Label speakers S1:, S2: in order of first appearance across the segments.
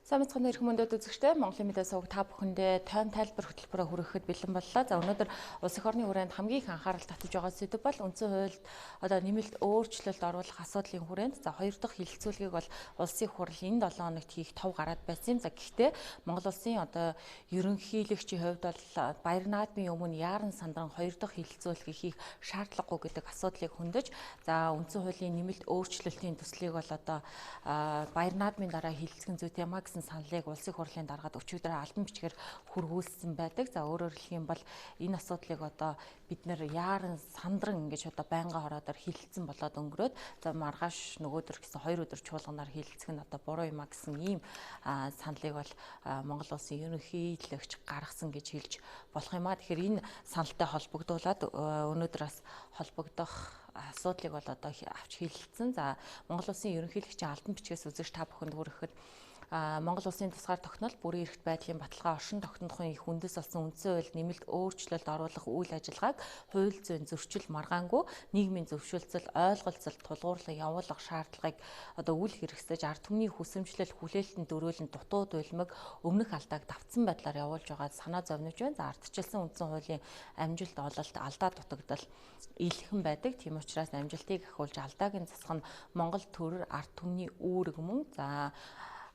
S1: Самцхан эрх мөндөд үзэгчтэй Монголын мэдээ суваг та бүхэндээ тойм тайлбар хөтөлбөрөөр хүрэхэд бэлэн боллоо. За өнөөдөр улс их орны хүрээнд хамгийн их анхаарал татж байгаа сэдв бол үндсэн хуульд одоо нэмэлт өөрчлөлт оруулах асуудлын хүрээнд за хоёр дахь хилцүүлгийг бол улсын хурал энэ 7 хоногт хийх тов гараад байсан юм. За гэхдээ Монгол улсын одоо ерөнхийлөгчийн хувьд бол баяр наадмын өмнө яаран сандран хоёр дахь хилцүүлгийг хийх шаардлагагүй гэдэг асуудлыг хөндөж за үндсэн хуулийн нэмэлт өөрчлөлтийн төслийг бол одоо баяр наадмын дараа хилцгэн зүйтэй юмаа гэсэн саналыг улсын хурлын даргаад өчигдөр албан бичгээр хүргүүлсэн байдаг. За өөрөөр хэлэх юм бол энэ асуудлыг одоо бид нэр яаран сандран ингэж одоо байнгын хороодоор хилцсэн болоод өнгөрөөд за маргааш нөгөөдөр гэсэн 2 өдөр чуулганаар хилцэх нь одоо буруу юмаа гэсэн ийм саналыг бол Монгол улсын ерөнхийлөгч гаргасан гэж хэлж болох юм аа. Тэгэхээр энэ саналтай холбогдуулаад өнөөдөр бас холбогдох асуудлыг бол одоо авч хэлэлцэн. За Монгол улсын ерөнхийлөгчийн албан бичгээс үзэж та бүхэнд хүрэхэд Монгол улсын тусгаар тогтнол бүрийн эрхт байдлын баталгаа оршин тогтнохын их үндэс болсон үндсэн хуульд нэмэлт өөрчлөлт оруулах үйл ажиллагааг хууль зүйн зөрчил маргаангүй нийгмийн зөвшөөрөл ойлголцол тулгуурлан явуулах шаардлагыг одоо үл хэрэгсэж ард түмний хүсэмжлэл хүлээлтэн дөрөөлн дутууд улмаг өмнөх алдааг давтсан байдлаар явуулж байгаа санаа зовниж байна. За ардчилсан үндсэн хуулийн амжилт ололт алдаа дутагдал ийлхэн байдаг. Тийм учраас амжилтыг ахиулж алдааг нь засах нь Монгол төр ард түмний үүрэг мөн. За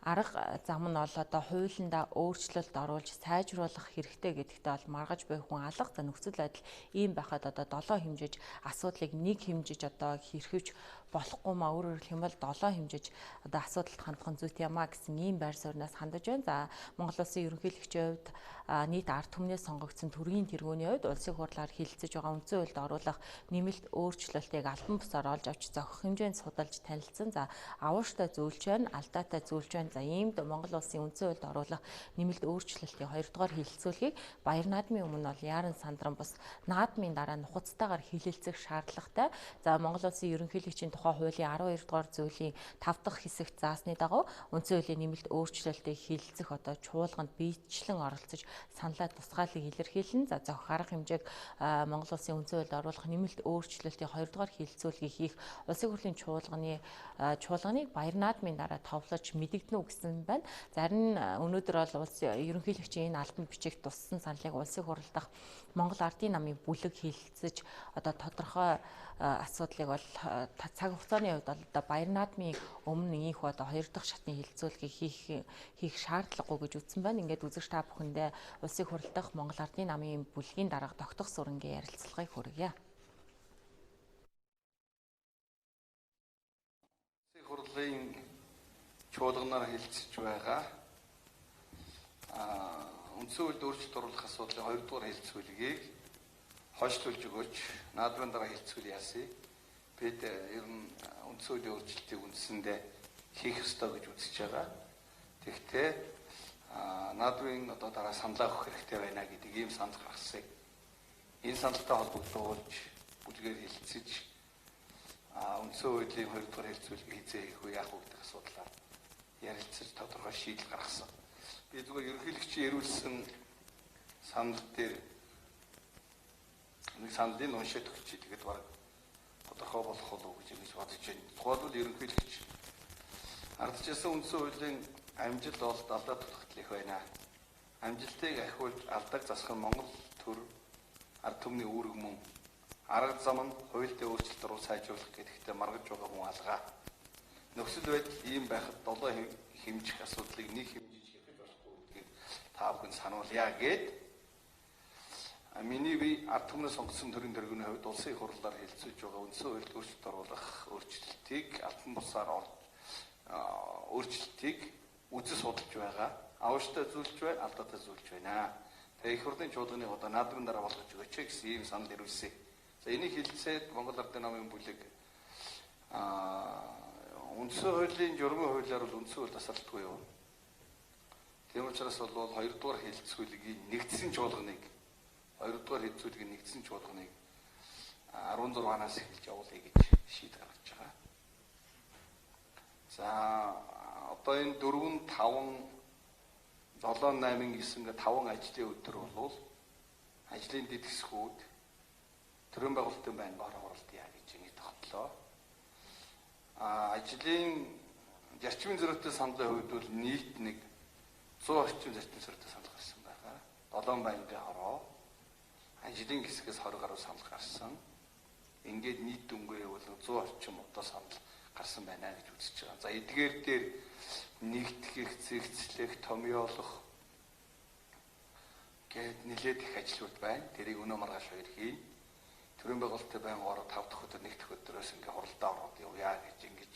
S1: арга зам нь бол одоо хуулиндаа өөрчлөлт оруулж сайжруулах хэрэгтэй гэдэгтээ бол маргаж буй хүн алга. За нөхцөл байдал ийм байхад одоо 7 хэмжиж асуудлыг нэг хэмжиж одоо хэрхэж болохгүй маа өөрөөр хэлэх юм бол 7 хэмжиж одоо асуудалд хандах зүйт юмаа гэсэн ийм байр сууриас хандаж байна. За Монгол улсын ерөнхийлөгчийн хувьд нийт ард түмнээс сонгогдсон төрийн тэргүүний хувьд улсын хурлаар хилцэж байгаа үндсэн хуульд оруулах нэмэлт өөрчлөлтийг албан бусаар олж авч зохих хэмжээнд судалж танилцсан. За авууштай зөвлөж байна, алдаатай зөвлөж байна. За иймд Монгол улсын үндсэн хуульд оруулах нэмэлт өөрчлөлтийн 2 дугаар хилцүүлгийг баяр наадмын өмнө бол яаран сандран бус наадмын дараа нухацтайгаар хилэлцэх шаардлагатай. За Монгол улсын ерөнхийлөгчийн тухай хуулийн 12 дугаар зүйлийн 5 дахь хэсэгт заасны дагуу үндсэн хуулийн нэмэлт өөрчлөлтийг хилцэх одоо чуулганд биечлэн оролцож саналаа тусгаалыг илэрхийлэн. За зохих арга хэмжээг Монгол улсын үндсэн хуульд оруулах нэмэлт өөрчлөлтийн 2 дугаар хилцүүлгийг хийх улсын хурлын чуулганыг баяр наадмын дараа товлож мэдэгдэнэ гэсэн байна. Зарим өнөөдөр бол улсын ерөнхийлөгчийн энэ албан бичиг туссан саналыг улсын хурал дахь Монгол ардын намын бүлэг хилцэж одоо тодорхой асуудлыг бол цаг хугацааны хувьд бол одоо баяр наадмын өмнө ийх одоо 2 дахь шатны хилцүүлгийг хийх шаардлагагүй гэж үзсэн байна. Ингээд үзэгч та бүхэндээ улсын хурал дахь Монгол ардын намын бүлгийн дарга тогтох сүрэнгийн ярилцлагыг хүргье.
S2: Улсын хурлын чуулганаар хилцэж байгаа үндсэн хуульд өөрчлөлт оруулах асуудлын 2 дугаар хилцүүлгийг хойшлуулж өгөөч. Наадмын дараа хилцүүл яасыг бид ер нь үндсэн хуулийн өөрчлөлтийг үндсэндээ хийх ёстой гэж үзэж байгаа. Тэгэхдээ наадмын одоо дараа саналаа өгөх хэрэгтэй байна гэдэг ийм санал гаргасыг энэ саналтай холбогдуулж бүлгээр хилцэж үндсэн хуулийн 2 дугаар хилцүүлгийг хизээ хийх үү яах вэ гэдэг асуудлаар ярилцаж тодорхой шийдэл гаргасан. Би зүгээр ерөнхийлөгчийн ирүүлсэн санал дээр нэг саналыг уншаад өгчий. Тэгээд баг тодорхой болох болов уу гэж бодож байна. Тухайлбал ерөнхийлөгч ардчилсан үндсэн хуулийн амжилт олд алдаа дутагдал их байна. Амжилтыг ахиулж алдааг засах нь Монгол төр ард түмний үүрэг мөн. Арга зам нь хуультай өөрчлөлт оруулах сайжруулах гэдэгтээ маргаж байгаа хүн алгаа. Нөхцөл байдал ийм байхад 7 хэмжих асуудлыг нэг хэмжиж хийх болохгүй гэдгийг та бүхэн сануулъя гэд миний би ард түмнээс сонгогдсон төрийн тэргүүний хувьд улсын хурлаар хилцэж байгаа үндсэн хуульд өөрчлөлт оруулах өөрчлөлтийг албан бусаар өөрчлөлтийг үзэж судалж байгаа. Авууштай зөвлөж байна, алдаатай зөвлөж байна. Тэгээ их хурлын чуулганы одоо наадмын дараа болгож өгөөч гэсэн ийм санал ирүүлсэн. За энийг хилцээд Монгол ардын намын бүлэг үндсэн хуулийн журмын хуулиар бол үндсэн хууль тасралтгүй юу. Тийм учраас бол 2 дугаар хилцүүлгийн нэгдсэн чуулганыг 2 дугаар хилцүүлгийн нэгдсэн чуулганыг 16-наас эхэлж явуулъя гэж шийдэл гаргаж байгаа. За одоо энэ 4 5 7 8 гэсэн 5 ажлын өдөр бол ажлын дэдгсгүүд төрийн байгуулалтын байнгын оролдъё гэж ингэ тогтлоо. Ажлын зарчмын зөрүүтэй саналын хувьд бол нийт нэг 100 орчим зочдын суурьтай санал гарсан байгаа. 7 байнгын хороо ажлын хэсгээс 20 гаруй санал гарсан. Ингээд нийт дүнгээ бол 100 орчим удаа санал гарсан байна гэж үзэж байгаа. За эдгээр дээр нэгтгэх, зэрэгцлэх, томьёолох гээд нэлээд их ажлууд байна. Тэрийг өнөө маргааш хоёр хийн. Төрийн байгуулалтын байнгын ороо 5 дахь өдөр, 1 дахь өдрөөс ингээ хуралдаа ороод явъя гэж ингэж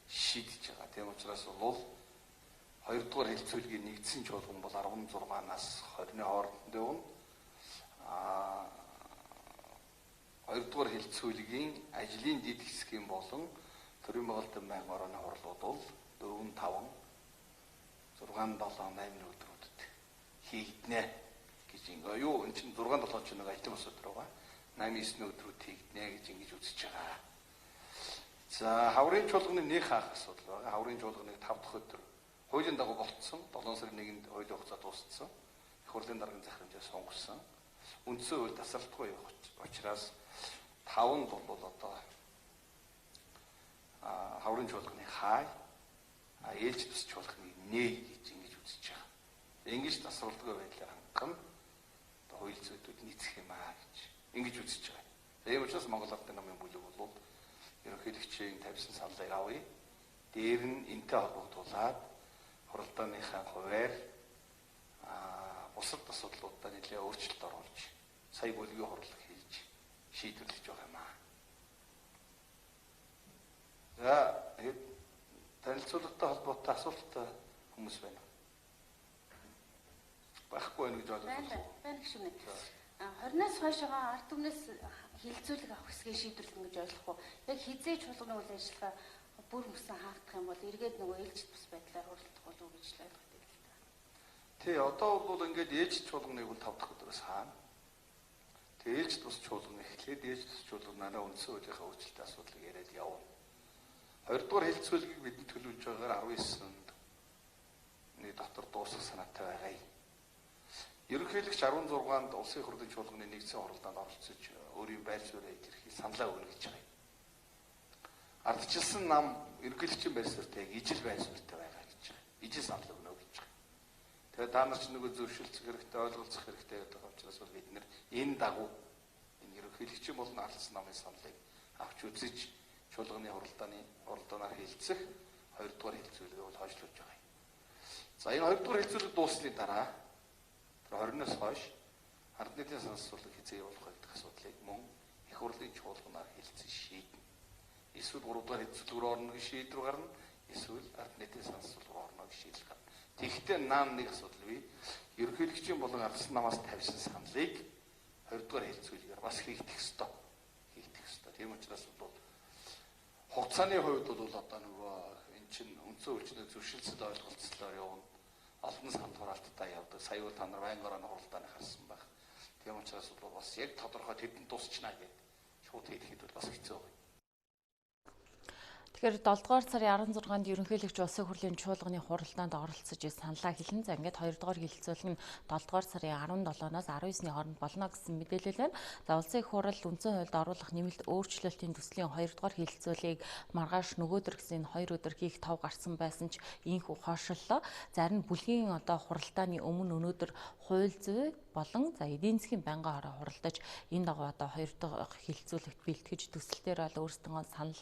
S2: шийдэж байгаа. Тийм учраас бол 2 дугаар хэлцүүлгийн нэгдсэн чуулган бол 16-наас 20-ны хооронд явна. 2 дугаар хэлцүүлгийн ажлын дид хэсгийн болон төрийн байгуулалтын байнгын орооны хурлууд бол 4, 5, 6, 7, 8 өдрүүдэд хийгднэ гэж ингээ юу энэ чинь 6, 7 ч нэг ажлын бос өдөр байгаа. 8, 9 өдрүүд хийгднэ гэж ингэж үзэж байгаа. За хаврын чуулганы нэг хаах асуудал байгаа. Хаврын чуулганыг 5 дахь өдөр хуулийн дагуу болцсон. 7 сарын 1-нд хуулийн хугацаа дууссан. Их хурлын даргын захирамжаа сонгосон. Үндсэн хууль тасралтгүй учраас 5 бол одоо хаврын чуулганы хай, ээлж тус чуулганы нээ гэж ингэж үзэж байгаа. Ингэж тасралтгүй байдлаар хангах нь одоо хууль зүйдүүд нийцэх юм аа гэж ингэж үзэж байгаа. Тийм учраас Монгол Ардын намын бүлэг бол ерөнхийлөгчийн тавьсан саналыг авъя. Дээр нь энтэй холбогдуулаад хуралдааныхаа хуваар бусад асуудлуудаа нэлээд өөрчлөлт оруулж сая бүлгийн хурлаг хийж шийдвэрлэж байгаа юм аа. За танилцуулгатай холбоотой асуулттай хүмүүс байна. Багхгүй байна гэж ойлгож байна.
S3: Байна гэж үнэ. 20-наас хойшоо ард түмнээс хилцүүлэг авах хэсгийг шийдвэрлэн гэж ойлгох уу? Яг хизээ чуулганы үйл ажиллагаа бүр мөсөн хаагдах юм бол эргээд нөгөө ээлж тус байдлаар хуралдах болов уу гэж л ойлгох юм л та.
S2: Тий, одоо бол ингээд ээлж чуулганыг бол 5 дахь өдрөөс хаана. Тэгээ ээлж тус чуулган эхлээд ээлж тус чуулганаараа үндсэн хуулийнхаа өөрчлөлтийн асуудлыг яриад явна. 2 дугаар хэлцүүлгийг бид төлөвлөж байгаагаар 19-нд дотор дуусах санаатай байгаа юм. Ерөнхийлөгч 16-нд улсын их хурлын чуулганы нэгдсэн хуралдаанд оролцож өөрийн байр суурийг илэрхийлж саналаа өгнө гэж байгаа юм. Ардчилсан нам ерөнхийлөгчийн байр суурьтай ижил байр суурьтай байгаа гэж байгаа. Ижил санал өгнө гэж байгаа. Тэгээд та нар ч нөгөө зөвшөлдөх хэрэгтэй, ойлголцох хэрэгтэй гэдэг учраас бол бид нэр энэ дагуу энэ ерөнхийлөгчийн болон ардчилсан намын саналыг авч үзэж чуулганы хуралдаанаар хилцэх 2 дугаар хэлцүүлгийг бол хойшлуулж байгаа юм. За энэ 2 дугаар хэлцүүлэг дууссаны дараа 20-наас хойш ард нийтийн саналсуулгыг хязгаар явуулах гэдэг асуудлыг мөн их хурлын чуулганаар хэлцэн шийднэ. Эсвэл 3 дугаар хэлцүүлэг рүү орно гэж шийдвэр гарна. Эсвэл ард нийтийн саналсуулга руу орно гэж шийдэл гарна. Тэгэхдээ наан нэг асуудал бий. Ерөнхийлөгчийн болон ардсан намаас тавьсан саналыг 2 дугаар хэлцүүлгээр бас хийгдэх ёстой. Тийм учраас бол хугацааны хувьд бол одоо нөгөө эн чинь үндсэн хуулийг зөвшөлдсөд ойлголцлоор явна. Олон санал хураалттай явдаг. Сая бол та нар байнгын орооны хуралдааны харсан баг. Тийм учраас бол бас яг тодорхой тэдэнд дуусчихна гэдэг шууд хэлэхэд бол бас хэцүү байна.
S1: Тэгэхээр 7 дугаар сарын 16-нд ерөнхийлөгч улсын хурлын чуулганы хуралдаанд оролцож саналаа хэлнэ. За ингээд 2 дугаар хилцүүлэг нь 7 дугаар сарын 17-наас 19-ны хооронд болно гэсэн мэдээлэл байна. За улсын их хурал үндсэн хуульд оруулах нэмэлт өөрчлөлтийн төслийн 2 дугаар хилцүүлгийг маргааш нөгөөдөр гэсэн 2 өдөр хийх тав гарсан байсан ч ийхүү хойшлолоо. Зарим бүлгийн одоо хуралдааны өмнө өнөөдөр хууль зүй болон за эдийн засгийн байнгын ороо хуралдаж энэ дагуу одоо 2 дахь хилцүүлэгт бэлтгэж төсөлтөөр бол өөрсдөө санал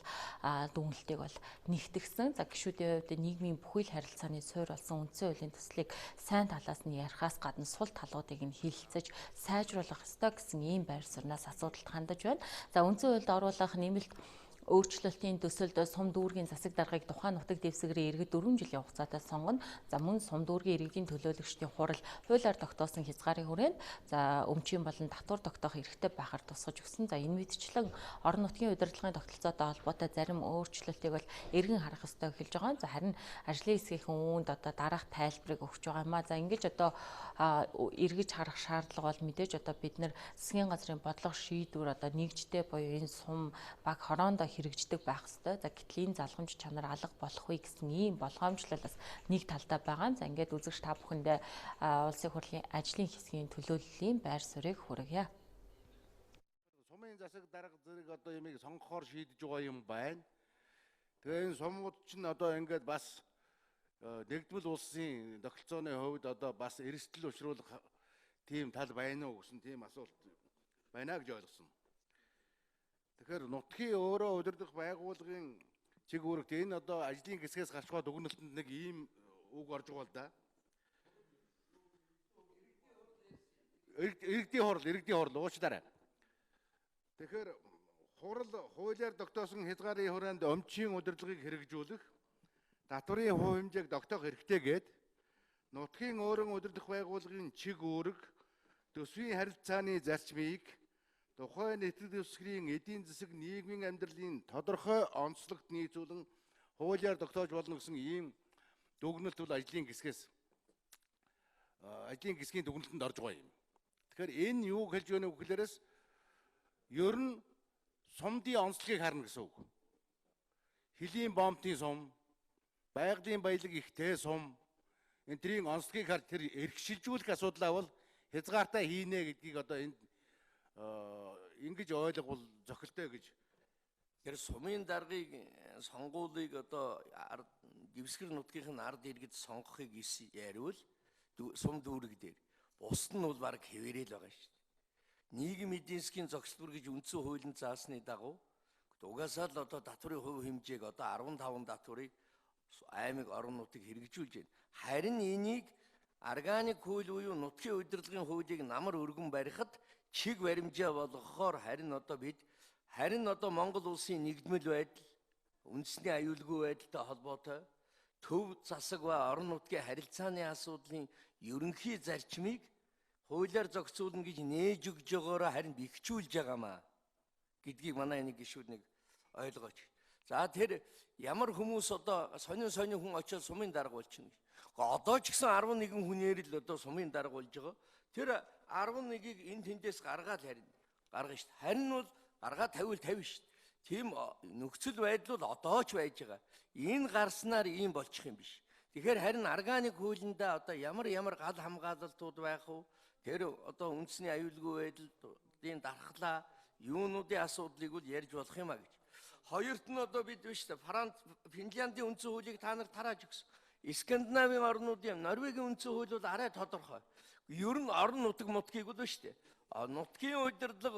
S1: дүгнэлтийг бол нэгтгэсэн. За гишүүдийн хувьд нийгмийн бүхэл харилцааны суурь болсон үндсэн хуулийн төслийг сайн талаас нь ярихаас гадна сул талуудыг нь хилцэж сайжруулах ёстой гэсэн ийм байр сууриас асуудалд хандаж байна. За үндсэн хуульд оруулах нэмэлт өөрчлөлтийн төсөлд сум дүүргийн засаг даргыг тухайн нутаг дэвсгэрийн иргэд 4 жилийн хугацаатай сонгоно. За мөн сум дүүргийн иргэдийн төлөөлөгчдийн хурал хуулиар тогтоосон хязгаарын хүрээнд за өмчийн болон татвар тогтоох эрхтэй байхаар тусгаж өгсөн. За энэ мэдчлэн орон нутгийн удирдлагын тогтолцоотой холбоотой зарим өөрчлөлтийг бол эргэн харах ёстой эхэлж байгаа. За харин ажлын хэсгийн үүнд одоо дараах тайлбарыг өгч байгаа юм а. За ингэж одоо эргэж харах шаардлага бол мэдээж одоо бид нар засгийн газрын бодлого шийдвэр одоо нэгжтэй буюу энэ сум баг хороондоо хэрэгждэг байх ёстой. За гэтэл энэ залгамж чанар алга болох үе гэсэн ийм болгоомжлол бас нэг талдаа байгаа. За ингээд үзэгч та бүхэндээ улсын хурлын ажлын хэсгийн төлөөллийн байр суурийг хүргье.
S4: Сумын засаг дарга зэрэг одоо ямиг сонгохоор шийдэж байгаа юм байна. Тэгээ энэ сумууд чинь одоо ингээд бас нэгдмэл улсын тогтолцооны хувьд одоо бас эрсдэл учруулах тийм тал байна уу гэсэн тийм асуулт байна гэж ойлгосон. Тэгэхээр нутгийн өөрөө удирдах байгууллагын чиг үүрэгт энэ одоо ажлын хэсгээс гарч байгаа дүгнэлтэнд нэг ийм үг орж байгаа л да. Иргэдийн хурал уучлаарай. Тэгэхээр хуулиар тогтоосон хязгаарын хүрээнд өмчийн удирдлагыг хэрэгжүүлэх, татварын хувь хэмжээг тогтоох хэрэгтэй гээд нутгийн өөрийн удирдах байгууллагын чиг үүрэг, төсвийн харилцааны зарчмыг тухайн нийтлэг дэвсгэрийн эдийн засаг нийгмийн амьдралын тодорхой онцлогт нийцүүлэн хуулиар тогтоож болно гэсэн ийм дүгнэлт бол ажлын хэсгийн дүгнэлтэнд орж байгаа юм. Тэгэхээр энэ юу хэлж байна вэ гэхлээрээс ер нь сумдын онцлогийг харна гэсэн үг. Хилийн бомтын сум, байгалийн баялаг ихтэй сум, энтрийн онцлогийг харж тэр эрхшилжүүлэх асуудлаа бол хязгаартай хийнэ гэдгийг одоо энд ингэж ойлгол зохилтой гэж.
S5: Тэр сумын даргыг сонгуулийг одоо дэвсгэр нутгийнх нь ард иргэд сонгохыг яриул сум дүүрэг дээр. Бус нь бол баг хэвээрэл байгаа шүү дээ. Нийгэм эдийн засгийн зохицол бүр гэж үндсэн хуулийн заасны дагуу угаасаа л одоо татварын хувь хэмжээг одоо 15 татварыг аймаг орон нутгийг хэрэгжүүлж байна. Харин энийг органик хууль буюу нутгийн удирдлагын хуулийг намар өргөн барихад чиг баримжаа болгохоор харин одоо Монгол улсын нэгдмэл байдал, үндэсний аюулгүй байдалтай холбоотой төв засаг ба орон нутгийн харилцааны асуудлын ерөнхий зарчмыг хуулиар зохицуулна гэж нээж өгж байгаараа харин бэхжүүлж байгаамаа гэдгийг манай нэг гишүүд нэг ойлгооч. За тэр ямар хүмүүс одоо сонин хүн очиод сумын дарга болчихно. Одоо ч гэсэн 11 хүнээр л одоо сумын дарга болж байгаа. Тэр 11-ийг энэ тэндээс гаргаад гаргана шүү дээ. Харин бол гаргаад 50 шүү дээ. Тийм нөхцөл байдал бол одоо ч байж байгаа. Энэ гарснаар ийм болчих юм биш. Тэгэхээр харин органик хуулиндаа одоо ямар гал хамгаалалтууд байх вэ? Тэр одоо үндэсний аюулгүй байдлын дархлаа, юунуудын асуудлыг бол ярьж болох юм а гэж. Хоёрт нь одоо бид биш үү? Финляндийн үндсэн хуулийг та нар тарааж өгсөн. Скандинавын орнуудын Норвегийн үндсэн хууль бол арай тодорхой. Ер нь орон нутгийг бол биш үү? Нутгийн удирдлага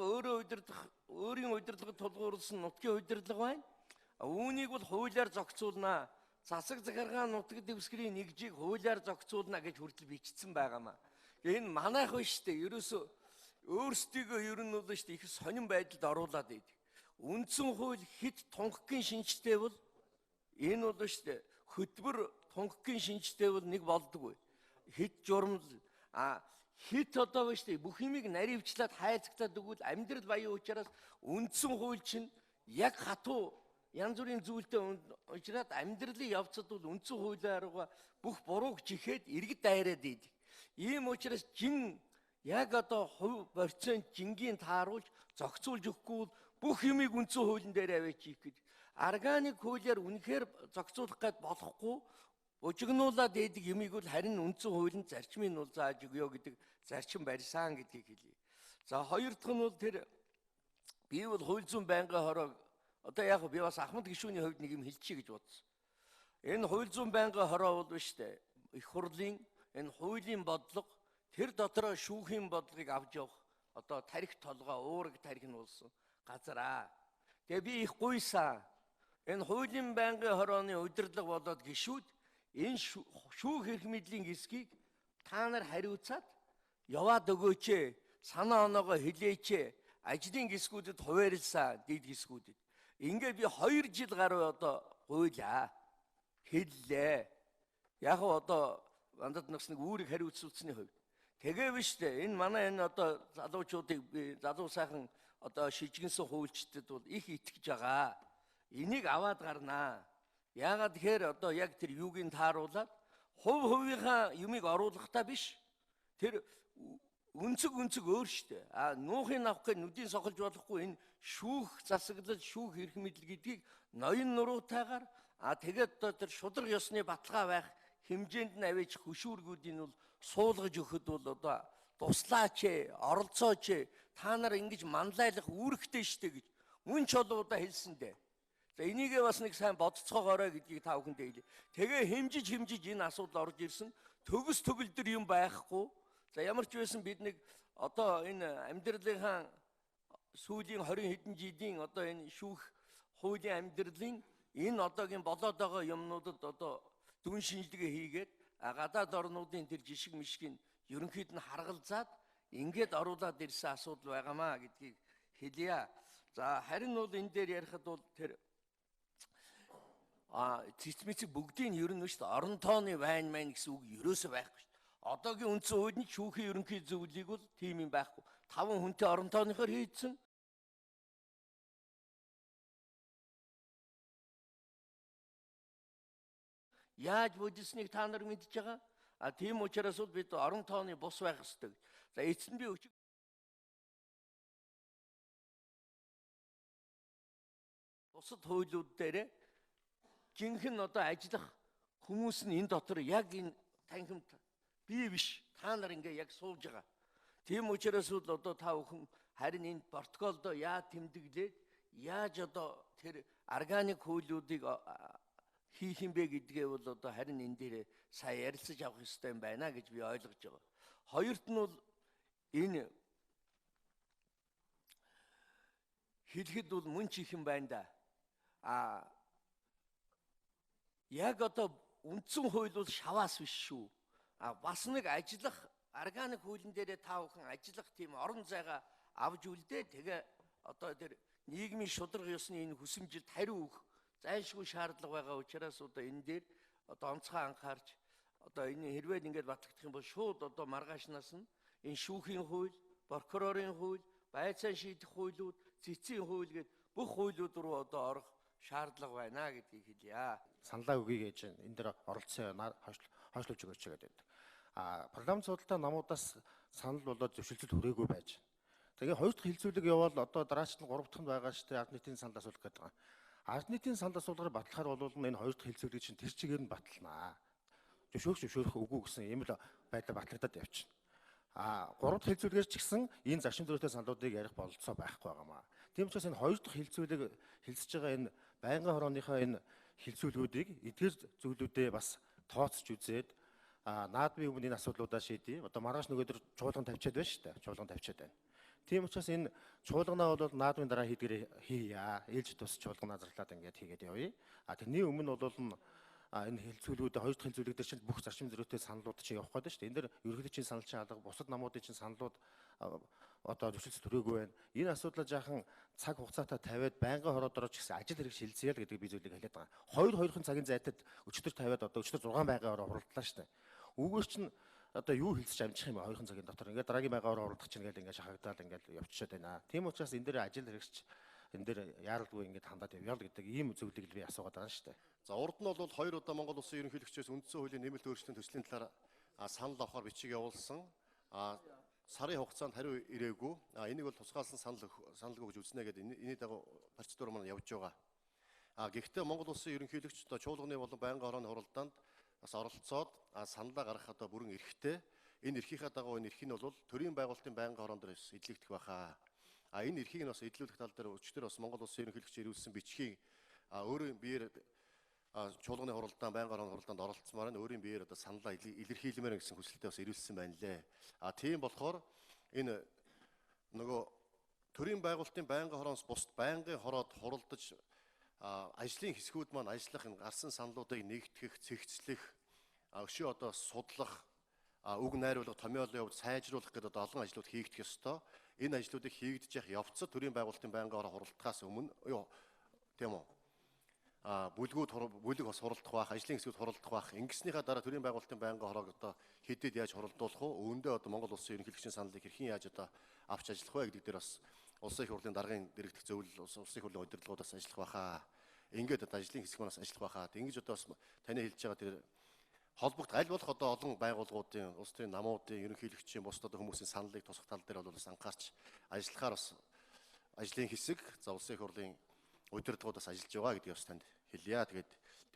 S5: өөрийн удирдлагыг тулгуурласан нутгийн удирдлага байна. Үүнийг бол хуулиар зохицуулнаа. Засаг захиргаан нутаг дэвсгэрийн нэгжийг хуулиар зохицуулна гэж хүртэл бичсэн байгаамаа. Энэ манайх биш үү? Ерөөсөө өөрсдийгөө ер нь бол шүү дээ их сонин байдалд оруулаад идэг. Үндсэн хууль хэд тунхагийн шинжтэй бол энэ бол шүү дээ хөтбөр тунхагийн шинжтэй бол нэг болдоггүй. Хэд журам хит одоо биш үү бүх юмыг наривчлаад хайцагтаад өгвөл амьдрал баян учраас үндсэн хууль чинь яг хатуу янз бүрийн зүйлтэй уучраад амьдралын явцад бол үндсэн хуулиараа бүх бурууг жихэд иргэд дайраад идэг. Ийм учраас яг одоо хувь процент жингийн тааруулж зохицуулж өгөхгүй бол бүх юмыг үндсэн хуулийн дээр аваачих гэж. Органик хуулиар үнэхээр зохицуулах гээд болохгүй бужигнуулаад идэг юмыг бол харин үндсэн хуулийн зарчмыг нь зааж өгөө гэдэг зарчим барьсан гэдгийг хэлье. За хоёр дахь нь бол тэр би бол хууль зүйн байнгын хороо одоо яг би бас Ахмад гишүүний хувьд нэг юм хэлчихье гэж бодсон. Энэ хууль зүйн байнгын хороо бол биш үү? Их хурлын энэ хуулийн бодлого тэр дотроо шүүхийн бодлогыг авч явах одоо тарих толгой уураг тарих нь болсон газар. Тэгээ би их гуйсан. Энэ хуулийн байнгын хорооны удирдлага болоод гишүүд энэ шүүх эрх мэдлийн хэсгийг та нар хариуцаад яваад өгөөч ээ. Санаа оноогоо хэлээч ээ. Ажлын хэсгүүдэд хуваарлсан дэд хэсгүүдэд. Ингээд би 2 жил гаруй одоо гуйлаа. Хэллээ. Яг одоо вандад нас нэг үүрэг хариуцуулсны хувьд. Тэгээ биш үү? Энэ манай энэ одоо залуучуудыг залуу сайхан одоо шижгэнсэн хуульчдад бол их итгэж байгаа. Энийг аваад гарнаа. Яагаад тэгэхээр одоо яг тэр юугийн тааруулаад хувийнхаа юмыг оруулахтаа биш. Тэр үнцэг өөр штэ. Нуухын авах нүдийн сохолж болохгүй энэ шүүх засаглал, шүүх эрх мэдэл гэдгийг ноён нуруутайгаар тэгээд одоо тэр шудраг ёсны баталгаа байх хэмжээнд нь авэж хөшүүргүүдийг бол суулгаж өгөхөд бол одоо туслаач ээ, оролцооч ээ. Та нар ингэж манлайлах үүрэгтэй штэ гэж мөн ч олоодаа хэлсэн дээ. За энийгээ бас нэг сайн бодцоогоорой гэдгийг та бүхэндээ хэлье. Тэгээ хэмжиж энэ асуудал орж ирсэн. Төгс төгөлдөр юм байхгүй. За ямар ч байсан бид нэг одоо энэ амьдралынхаа сүүлийн 20 хэдэн жилийн одоо энэ шүүх хуулийн амьдралын энэ одоогийн болоод байгаа юмнуудад одоо дүн шинжилгээ хийгээд гадаад орнуудын тэр жишг мишгийг ерөнхийд нь харгалзаад ингээд оруулаад ирсэн асуудал байгаамаа гэдгийг хэлье. За харин бол энэ дээр ярихад бол тэр цэцмэцэг бүгдийн ер нь шүү дээ орон тооны байна мэн гэсэн үг ерөөсөө байхгүй шүү дээ. Одоогийн үндсэн хууль нь шүүхийн ерөнхий зөвлөлийг бол тийм юм байхгүй. 5 хүнтэй орон тооныхоор хийдсэн. Яаж бодсныг та нар мэдж байгаа? Тийм учраас бол бид орон тооны бус байх ёстой. За эцэст нь би өчиг бусад хуулиуд дээр жинхэнэ одоо ажиллах хүмүүс нь энэ дотор яг энэ танхимд бий биш. Та нар ингээ яг сууж байгаа. Тийм учраас бол одоо та бүхэн харин энэ протоколдоо яа тэмдэглээд яаж одоо тэр органик хуулиудыг хийх юм бэ гэдгээ бол одоо харин энэ дээр сайн ярилцаж авах хэрэгтэй юм байна гэж би ойлгож байгаа. Хоёрт нь бол энэ хэлэхэд бол мөн ч их юм байна да. Яг одоо үндсэн хууль бол шаваас биш шүү. Бас нэг ажиллах органик хуулийн дээр та бүхэн ажиллах тийм орон зайгаа авж үлдээ. Тэгээ одоо тэр нийгмийн шударга ёсны энэ хүсэмжилд хариу өгөх зайлшгүй шаардлага байгаа учраас одоо энэ дээр одоо онцгой анхаарч одоо энэ хэрвээ ингээд батлагдах юм бол шууд одоо маргаашнаас нь энэ шүүхийн хууль, прокурорын хууль, байцаан шийдэх хуулиуд, цэцгийн хууль гээд бүх хуулиуд руу одоо орох шаардлага байна гэдгийг хэлье.
S6: Саналаа өгье гэж энэ дээр оролцсон хойшлуулж өгөөч гэдэг. Парламент судалтай намуудаас санал болоод зөвшөлтөд хүрээгүй байж. Тэгээ хоёр дахь хилцүүлэг явбал одоо дараач нь 3 дахь нь байгаа шүү дээ. Ард нийтийн санал асуулах гэдэг байгаа. Ард нийтийн санал асуулгаар батлахаар бол энэ хоёр дахь хилцүүлэг чинь тэр чигээр нь баталнаа. Зөвшөөрөх үгүй гэсэн ийм л байдлаар батлагдаад явчихна. 3 дахь хилцүүлгээр ч гэсэн энэ зарчим зөрүүтэй саналуудыг ярих бололцоо байхгүй байгаамаа. Тийм учраас энэ хоёр дахь хилцүүлэг хэлсэж байгаа энэ байнгын хорооныхоо энэ хилцүүлгүүдийг эдгээр зүйлүүдээ бас тооцож үзээд наадмын өмнө энэ асуудлуудаа шийдье. Одоо маргааш нөгөөдөр чуулган тавьчаад байна шүү дээ. Чуулган тавьчаад байна. Тийм учраас энэ чуулганаа бол наадмын дараа хийдгээр хийя. Ээлж тус чуулганаа зарлаад ингээд хийгээд явъя. Тэрний өмнө бол энэ хилцүүлгүүд хоёр дахь хилцүүлэг дээр чинь бүх зарчим зөрүүтэй саналууд чинь явах гэдэг шүү дээ. Энэ дэр ерөнхийдөө чинь санал чинь алга, бусад намуудын чинь саналууд одоо зөвшөлт төрөөгүй байна. Энэ асуудлаа жаахан цаг хугацаатай тавиад байнгын хороод орж гэсэн ажил хэрэг шилжүүлээ гэдэг би зүйлийг хэлээд байгаа. Хоёрын цагийн зайтад өчтөр тавиад одоо өчтөр 6 байнгын хороо хуралдлаа шүү дээ. Үгээр чинь одоо юу хэлцэж амжих юм бэ 2 цагийн дотор ингээд дараагийн байнгын хороо хуралдах чинь ингээд шахагдаад ингээд явчихад байна. Тийм учраас энэ дээр ажил хэрэгч энэ дээр яаралгүй ингээд хандаад явъя л гэдэг ийм зөвлөгөө би асуугаад байгаа шүү дээ.
S7: За урд нь бол 2 удаа Монгол Улсын ерөнхийлөгчөөс үндсэн хуулийн нэмэлт өөрчлөлтийн төслийн талаар санал авахар бичиг явуулсан. Сарын хугацаанд хариу ирээгүй. Энийг бол тусгаалсан санал өгж үзнэ гэдэг энэ дагуу процедур маань явж байгаа. Гэхдээ Монгол Улсын ерөнхийлөгч одоо чуулганы болон байнгын хорооны хуралдаанд бас оролцоод саналаа гаргах одоо бүрэн эрхтэй. Энэ эрхийнхаа дагуу энэ эрх нь бол төрийн байгуулалтын байнгын хороон дээр эдлэгдэх байхаа. Энэ эрхийг нь бас эдлүүлэх тал дээр өчтөр бас Монгол Улсын ерөнхийлөгч ирүүлсэн бичгийг өөрийн биеэр чуулганы хуралдаан, байнгын хорооны хуралдаанд оролцсомоор нь өөрийн биеэр одоо саналаа илэрхийлмээр гэсэн хүсэлтэд бас ирүүлсэн байна лээ. Тийм болохоор энэ нөгөө төрийн байгуулалтын байнгын хороноос бусд байнгын хороод хуралдаж ажлын хэсгүүд маань ажиллах энэ гарсан саналуудыг нэгтгэх, цэгцлэх, өшөө одоо судлах, үг найруулга, томьёолын хувьд сайжруулах гэдэг одоо олон ажлууд хийгдэх ёстой. Энэ ажлуудыг хийгдэж явах явцад төрийн байгуулалтын байнгын хороо хуралдахаас өмнө тийм үү? Бүлэг бас хуралдах байх, ажлын хэсгүүд хуралдах байх. Ингэснийхаа дараа төрийн байгуулалтын байнгын хороог одоо хэдэд яаж хуралдуулах вэ? Үүндээ одоо Монгол Улсын ерөнхийлөгчийн саналыг хэрхэн яаж одоо авч ажиллах вэ гэдэг дээр бас улсын их хурлын даргын дэргэдэх зөвлөл, улсын их хурлын удирдлагуудаас ажиллах байхаа. Ингээд одоо ажлын хэсэг манаас ажиллах байхаа. Ингэж одоо бас таны хэлж байгаа тэр холбогд аль болох одоо олон байгууллагуудын, улс төрийн намуудын, ерөнхийлөгчийн бусад одоо хүмүүсийн саналыг тусах тал дээр бол бас анхаарч ажиллахаар бас ажлын хэсэг, за улсын их хурлын удирдлагуудаас ажиллаж байгаа гэдгийг бас танд хэлье. Тэгээд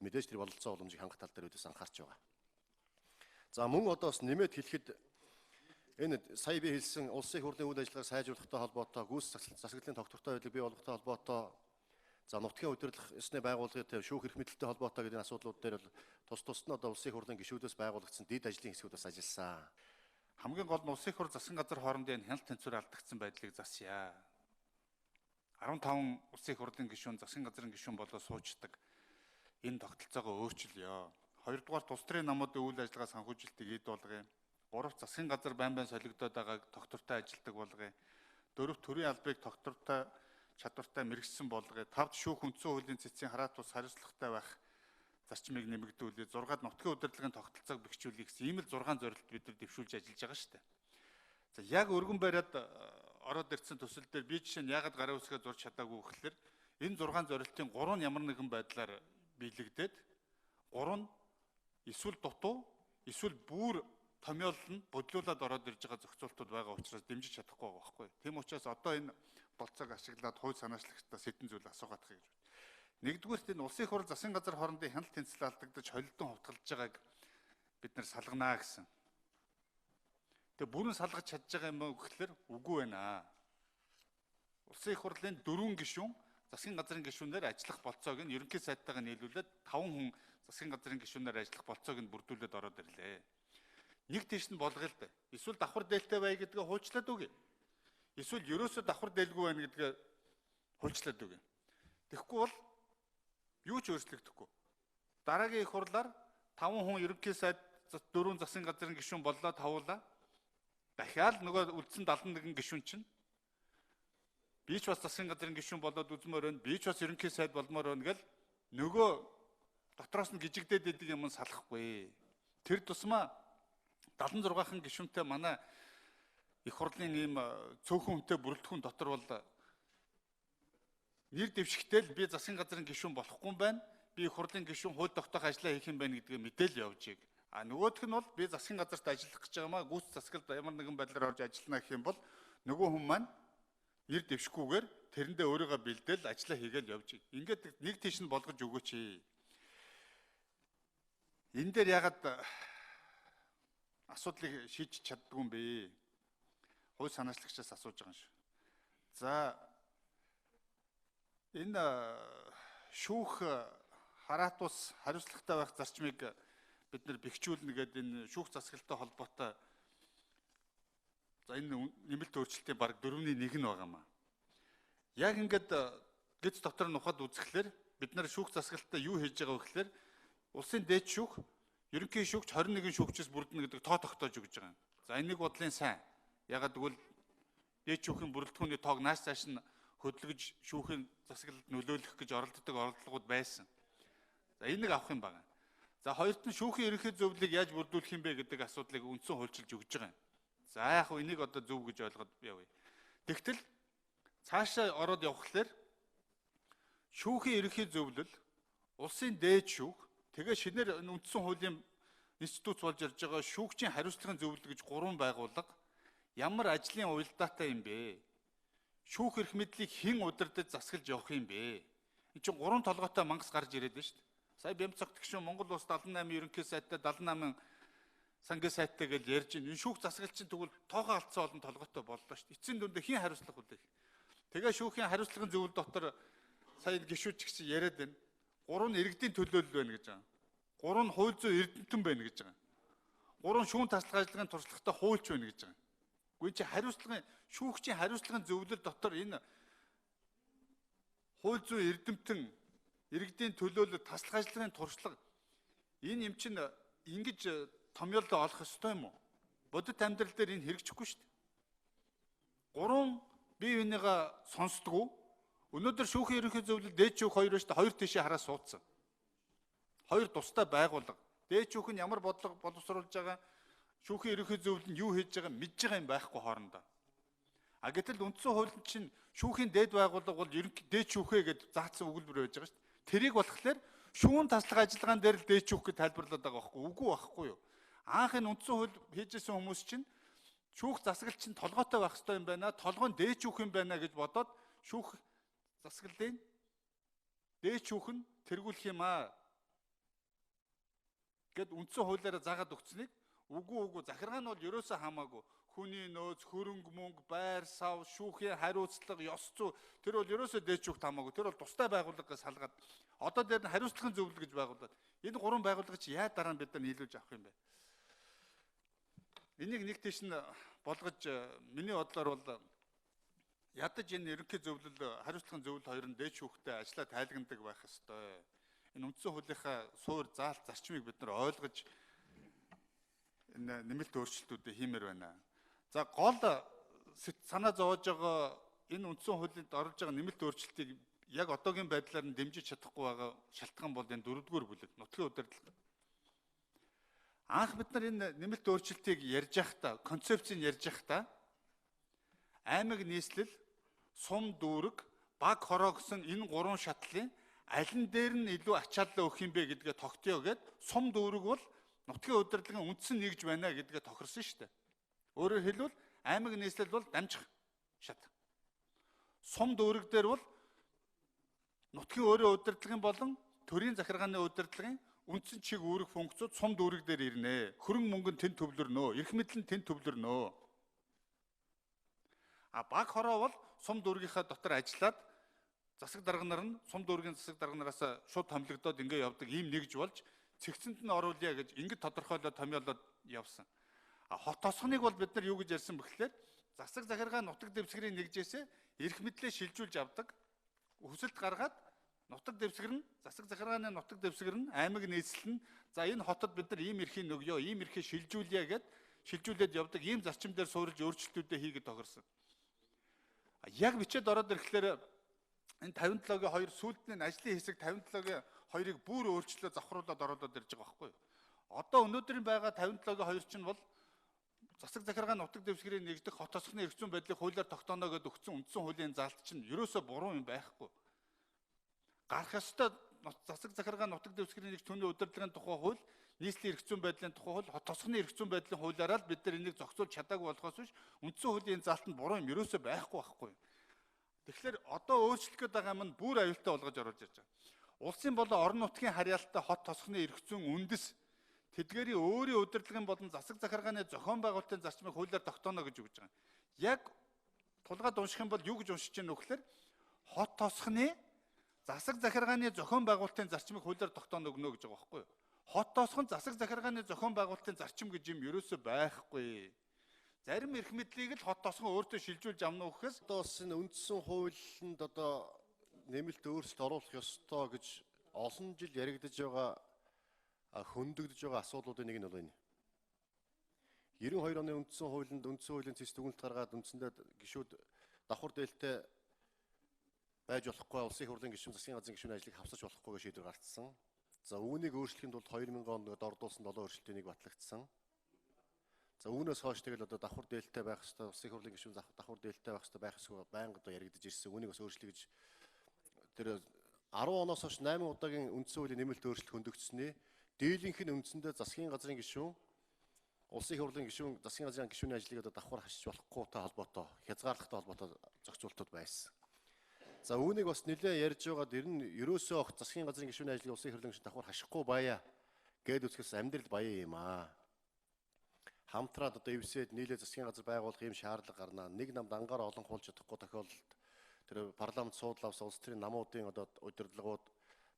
S7: мэдээж тэр бололцоо боломжийг хангах тал дээр үдээс анхаарч байгаа. За мөн одоо бас нэмээд хэлэхэд энэ сая би хэлсэн улсын их хурлын үйл ажиллагааг сайжруулахтай холбоотой, гүйц засаглалын тогтвортой байдлыг бий болгохтой холбоотой За нутгийн удирдах ёсны байгууллагын шүүх эрх мэдэлтэй холбоотой гэдэг асуудлууд дээр бол тус нь одоо улсын их хурлын гишүүдээс байгуулагдсан дэд ажлын хэсгүүд бас ажилласан.
S8: Хамгийн гол нь улсын их хурл засгийн газар хоорондын хяналт тэнцвэр алдагдсан байдлыг засъя. 15 улсын их хурлын гишүүн засгийн газрын гишүүн болоо суучдаг. Энэ тогтолцоогоо өөрчилъё. Хоёрдугаар тус төрийн намуудын үйл ажиллагаа санхүүжилтийг эд болгоё. Гуравт засгийн газар байн солигдоод байгааг доктортой ажилтдаг болгоё. Дөрөвт төрийн албыг доктортой чадвартай мэрэгсэн болгоё. Тавд шүүх үндсэн хуулийн цэцгийн хараат тус хариуцлагатай байх зарчмыг нэмэгдүүлээ. 6-ад нутгийн удирдлагын тогтолцоог бэхжүүлэх гэсэн ийм л 6 зорилт бид нар дэвшүүлж ажиллаж байгаа шүү дээ. За яг өргөн бариад ороод ирсэн төсөл дээр би жишээ нь яагаад гарын үсгээ зурж чадаагүй гэхээр энэ 6 зорилтын 3 нь ямар нэгэн байдлаар биелэгдээд 3 нь эсвэл дутуу эсвэл бүр томьёолол нь бодлуулаад ороод ирж байгаа зохицуултууд байгаа учраас дэмжиж чадахгүй байгаа байхгүй. Тийм учраас одоо энэ болцоог ашиглаад хууль санаачлагчдаас хэдэн зүйл асуугаад байгаа гэж байна. Нэгдүгээрт энэ улсын их хурл засгийн газар хоорондын хяналт тэнцэл алдагдаж холилдон хувтгалж байгааг бид нар салганаа гэсэн. Тэгээ бүрэн салгаж чадж байгаа юм уу гэхэлэр үгүй байна. Улсын их хурлын 4 гишүүн засгийн газрын гишүүнээр ажиллах болцоог нь ерөнхий сайдтайгаа нийлүүлээд 5 хүн засгийн газрын гишүүнээр ажиллах болцоог нь бүрдүүлээд ороод ирлээ. Нэг тийш нь болгоё л да. Эсвэл давхар дээлтэй бай гэдгээ хуульчлаад үгүй. Эсвэл ерөөсөө давхар дээлгүй байна гэдгээ хуульчлаад үгүй. Тэгэхгүй бол юу ч өөрчлөгдөхгүй. Дараагийн их хурлаар 5 хүн ерөнхий сайд 4 засгийн газрын гишүүн боллоо тавуулаа. Дахиад нөгөө үлдсэн 71 гишүүн чинь би ч бас засгийн газрын гишүүн болоод үзмээр байна. Би ч бас ерөнхий сайд болмоор байна гэл нөгөө дотроос нь гжигдээд идэг юм салахгүй. Тэр тусмаа 76хан гишүүнтэй манай их хурлын ийм цөөхөн хүнтэй бүрэлдэхүүн дотор бол нэр дэвшигтэл би засгийн газрын гишүүн болохгүй юм байна. Би их хурлын гишүүн хууль тогтоох ажлаа хийх юм байна гэдгээ мэдээл явж ийг. А нөгөөх нь бол би засгийн газарт ажиллах гэж байгаамаа гүйц засгалд ямар нэгэн байдлаар орж ажиллана гэх юм бол нөгөө хүн маань нэр дэвшихгүйгээр тэрэндээ өөрийгөө бэлдээл ажиллаа хийгээл явж ийг. Ингээд нэг тийш нь болгож өгөөч. Энэ дээр ягаад асуудлыг шийдэж чаддгүй юм бэ? Хууль санаачлагчаас асууж байгаа юм шүү. За энэ шүүх хараат ус хариуцлагатай байх зарчмыг бид нар бэхжүүлнэ гэдэг энэ шүүх засгалтай холбоотой за энэ нэмэлт өөрчлөлтийн баг 4-ний 1 нь байгаа маа. Яг ингээд гэц дотор нь ухаад үзэхлээр бид нар шүүх засгалтай юу хийж байгаа вэ гэхээр улсын дээд шүүх ерөнхий шүүгч 21 шүүгчээс бүрдэнэ гэдэг тоо тогтоож өгч байгаа юм. За энийг бодлын сайн. Ягаад гэвэл дээд шүүхийн бүрэлдэхүүний тоог нааш цааш нь хөдөлгөж шүүхийн засаглалд нөлөөлөх гэж оролддог оролдлогууд байсан. За энийг авах юм байна. За хоёрт нь шүүхийн ерөнхий зөвлөлийг яаж бүрдүүлэх юм бэ гэдэг асуудлыг үндсэн хуульчилж өгч байгаа юм. За яг хөө энийг одоо зөв гэж ойлгоод явъя. Тэгтэл цаашаа ороод явхлаар шүүхийн ерөнхий зөвлөл улсын дээд шүүх тэгээ шинээр үндсэн хуулийн институт болж ирж байгаа шүүгчийн хариуцлагын зөвлөл гэж 3 байгууллага ямар ажлын уялдаатай юм бэ? Шүүх эрх мэдлийг хэн удирдах засгалж явах юм бэ? Энд чинь 3 толгойтой мангас гарч ирээд байна шүү дээ. Сая Бямцагт гişүн Монгол улс 78 ерөнхий сайдтай 78 сангийн сайдтай гэж ярьж байна. Энэ шүүх засгалч чинь тэгвэл тоохоо алдсан олон толгойтой боллоо шүү дээ. Эцсийн дүндээ хэн хариуцлах вэ? Тэгээ шүүхийн хариуцлагын зөвлөл дотор сая гişүүч гэсэн яриад байна. 3 нь иргэдийн төлөөлөл байна гэж байгаа. 3 нь хууль зүйн эрдэмтэн байна гэж байгаа. 3 шүүн таслах ажлагын туршлагатай хуульч байна гэж байгаа. Гэхдээ чи хариуцлагын шүүгчийн хариуцлагын зөвлөл дотор энэ хууль зүйн эрдэмтэн иргэдийн төлөөлөл таслах ажлагын туршлага энэ юм чинь ингэж томьёолдоо олох ёстой юм уу? Бодит амьдрал дээр энэ хэрэгжихгүй шүү дээ. 3 бие бинийгаа сонсдгоо. Өнөөдөр шүүхийн ерөнхий зөвлөл дээд шүүх 2 шүү дээ. 2 тийшээ хараа суудсан. 2 тустай байгууллага. Дээд шүүх нь ямар бодлого боловсруулж байгаа, шүүхийн ерөнхий зөвлөл нь юу хийж байгаа мэдж байгаа юм байхгүй хоорондоо. А гэтэл үндсэн хууль чинь шүүхийн дээд байгууллага бол ерөнхий дээд шүүхээ гэж заасан өгүүлбэр байж байгаа шүү дээ. Тэрийг болохоор шүүн таслах ажиллагаан дээр л дээд шүүх гэж тайлбарлаад байгаа байхгүй үгүй байхгүй юу? Анх энэ үндсэн хууль хийжсэн хүмүүс чинь шүүх засаглал чинь толгойтой байх хэрэгтэй юм байна. Толгой нь дээд шүүх юм байна гэж бодоод шүүх засаглалын дээд шүүх нь тэргүүлэх юм аа гэд үндсэн хуулиараа заагаад өгцнийг үгүй захиргаа нь бол ерөөсөө хамаагүй хүний нөөц, хөрөнгө мөнгө, байр сав, шүүхийн хариуцлага, ёс зүй тэр бол ерөөсөө дээд шүүхт хамаагүй. Тэр бол тустай байгууллагаас салгаад одоо дээр нь хариуцлагын зөвлөл гэж байгуулад энэ гурван байгууллага чи яа дараа нь бид нар нийлүүлж авах юм бэ? Энийг нэг тийш нь болгож миний бодлоор бол ядаж энэ ерөнхий зөвлөл, хариуцлагын зөвлөл хоёр нь дээд шүүхтэй ажиллаа тайлагнадаг байх ёстой. Энэ үндсэн хуулийнхаа суур заалт зарчмыг бид нар ойлгож энэ нэмэлт өөрчлөлтүүдийг хиймээр байна. За гол санаа зовоож байгаа энэ үндсэн хуулинд орж байгаа нэмэлт өөрчлөлтийг яг одоогийн байдлаар нь дэмжиж чадахгүй байгаа шалтгаан бол энэ 4-р бүлэг нутгийн удирдлага. Анх бид нар энэ нэмэлт өөрчлөлтийг ярьж байхдаа, концепцийг ярьж байхдаа аймаг нийслэл, сум дүүрэг, баг хороо гэсэн энэ гурван шатлалын аль нь дээр нь илүү ачаалал өгөх юм бэ гэдгээ тогтъё гэд сум дүүрэг бол нутгийн удирдлагын үндсэн нэгж байна гэдгээ тохирсон шүү дээ. Өөрөөр хэлбэл аймаг нийслэл бол дамжих шат. Сум дүүрэг дээр бол нутгийн өөрийн удирдлагын болон төрийн захиргааны удирдлагын үндсэн чиг үүрэг функцүүд сум дүүрэг дээр ирнэ. Хөрөнгө мөнгө нь тэнд төвлөрнө. Эрх мэдэл нь тэнд төвлөрнө. Баг хороо бол сум дүүргийнхаа дотор ажиллаад засаг дарганаар нь сум дүүргийн засаг дарганараас шууд томилогдоод ингэ явдаг ийм нэгж болж цэгцэнд нь оруулъя гэж ингэж тодорхойлоод томьёолоод явсан. Хот тосгоныг бол бид нар юу гэж ярьсан бэхлээр засаг захиргаа нутаг дэвсгэрийн нэгжээсээ эрх мэдлээ шилжүүлж авдаг. Хүсэлт гаргаад нутаг дэвсгэр нь засаг захиргааны нутаг дэвсгэр нь аймаг нийслэл нь за энэ хотод бид нар ийм эрхийг нөгөө, ийм эрхийг шилжүүлье гэд шилжүүлээд явдаг ийм зарчим дээр суурилж өөрчлөлтүүдээ хийгээд тохирсон. Яг бичээд ороод ирэхлээр энэ 57-гийн 2 сүүлдний ажлын хэсэг 57-гийн 2-ыг бүр өөрчлөө завхруулаад оруулаад ирж байгаа байхгүй юу? Одоо өнөөдрийн байгаа 57-гийн 2 чинь бол засаг захиргаа нутаг дэвсгэрийн нэгдэх хот тосгоны эрх зүйн байдлыг хуулиар тогтооно гэдээ өгсөн үндсэн хуулийн заалт чинь ерөөсөө буруу юм байхгүй. Гарах ёстой засаг захиргаа нутаг дэвсгэрийн нэгж түүний удирдлагын тухай хууль, нийслэлийн эрх зүйн байдлын тухай хууль, хот тосгоны эрх зүйн байдлын хуулиараа л бид нар энийг зохицуулж чадаагүй болохоос биш үндсэн хуулийн заалт нь буруу юм ерөөсөө байхгүй. Тэгэхээр одоо өөрчлөх гээд байгаа юм бүр аюултай болгож оруулж ирж байгаа. Улсын болон орон нутгийн харьяалалтай хот тосгоны эрх зүйн үндэс тэдгээрийн өөрийн удирдлагын болон засаг захиргааны зохион байгуулалтын зарчмыг хуулиар тогтооно гэж өгж байгаа. Яг тулгаад унших юм бол юу гэж уншиж байна вэ гэхээр хот тосгоны засаг захиргааны зохион байгуулалтын зарчмыг хуулиар тогтооно өгнө гэж байгаа байхгүй юу? Хот тосгон засаг захиргааны зохион байгуулалтын зарчим гэж юм ерөөсөө байхгүй. Зарим эрх мэдлийг л хот тосгон өөртөө шилжүүлж авна уу гэхээс
S7: Одоо бас энэ үндсэн хуулинд одоо нэмэлт өөрчлөлт оруулах ёстой гэж олон жил яригдж байгаа хөндөгдөж байгаа асуудлуудын нэг нь бол энэ. 92 оны үндсэн хуулийн цэс дүгнэлт гаргаад үндсэндээ гишүүд давхар дээлтэй байж болохгүй улсын их хурлын гишүүн засгийн газрын гишүүний ажлыг хавсаж болохгүй гэж шийдвэр гаргасан. За үүнийг өөрчлөхийн тулд 2000 онд дордуулсан 7 өөрчлөлтийн нэг батлагдсан. За үүнээс хойш тэгэл одоо давхар дээлтэй байх ёстой улсын их хурлын гишүүн давхар дээлтэй байх ёстой байх ёсгүй байнга одоо яригдж ирсэн. Үүнийг бас өөрчлөе гэж тэр 10 оноос хойш 8 удаагийн үндсэн хуулийн нэмэлт өөрчлөлт хөндөгдсөний дийлэнх нь үндсэндээ засгийн газрын гишүүн улсын их хурлын гишүүн засгийн газрын гишүүний ажлыг одоо давхар хашиж болохгүйтэй холбоотой хязгаарлалтай холбоотой зохицуултууд байсан. За үүнийг бас нэлээд ярьж байгаад ер нь ерөөсөө огт засгийн газрын гишүүний ажлыг улсын их хурлын гишүүн давхар хашихгүй баяа гэд үсгэс амьдрал баяа юм аа. Хамтраад одоо эвсээд нийлээ засгийн газар байгуулах юм шаардлага гарнаа. Нэг намд ангаар олон хуулж чадахгүй тохиолдолд тэр парламент суудлаа авсан улс төрийн намуудын одоо удирдлагууд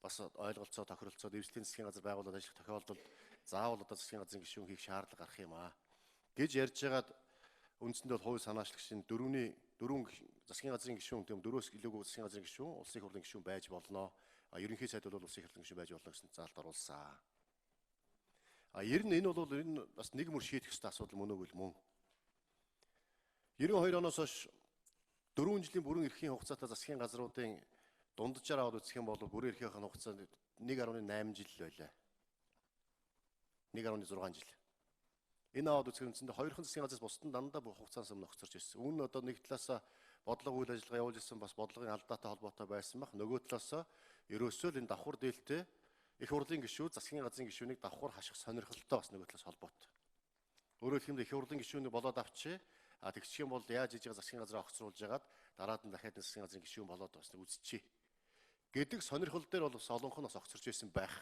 S7: бас ойлголцоо тохиролцоод эвслийн засгийн газар байгуулаад ажиллах тохиолдолд заавал одоо засгийн газрын гишүүн хийх шаардлага гарах юм аа гэж ярьж байгаад үндсэндээ бол хууль санаачлагчийн дөрвөн засгийн газрын гишүүн тийм дөрөөс илүүгүй засгийн газрын гишүүн улсын их хурлын гишүүн байж болно. Ерөнхий сайд бол улсын их хурлын гишүүн байж болно гэсэн заалт оруулсан. Ер нь энэ бол энэ бас нэг мөр шийдэх ёстой асуудал мөн үгүй мөн. 92 оноос хойш 4 жилийн бүрэн эрхийн хугацаатай засгийн газруудын дунджаар аваад үзэх юм бол бүрэн эрхийн хугацаанд 1.8 жил байлаа. 1.6 жил. Энэ аваад үзэх үндсэндээ хоёрхан засгийн газраас бусдын дандаа хугацаанаас өмнө огцорч ирсэн. Үүн одоо нэг талаас бодлого үйл ажиллагаа явуулж ирсэн бас бодлогын алдаатай холбоотой байсан баг. Нөгөө талаас ерөөсөө л энэ давхар дээлтэй их хурлын гишүүд засгийн газрын гишүүнийг давхар хаших сонирхолтой бас нөгөө талаас холбоотой. Өөрөөр хэлбэл их хурлын гишүүнийг болоод авчи тэгчих юм бол яаж хийж байгаа засгийн газраа огцруулж ягаад дараад нь дахиад засгийн газрын гишүүн болоод бас үзчихье гэдэг сонирхол дээр бол бас олонх нь бас огцорч байсан байх.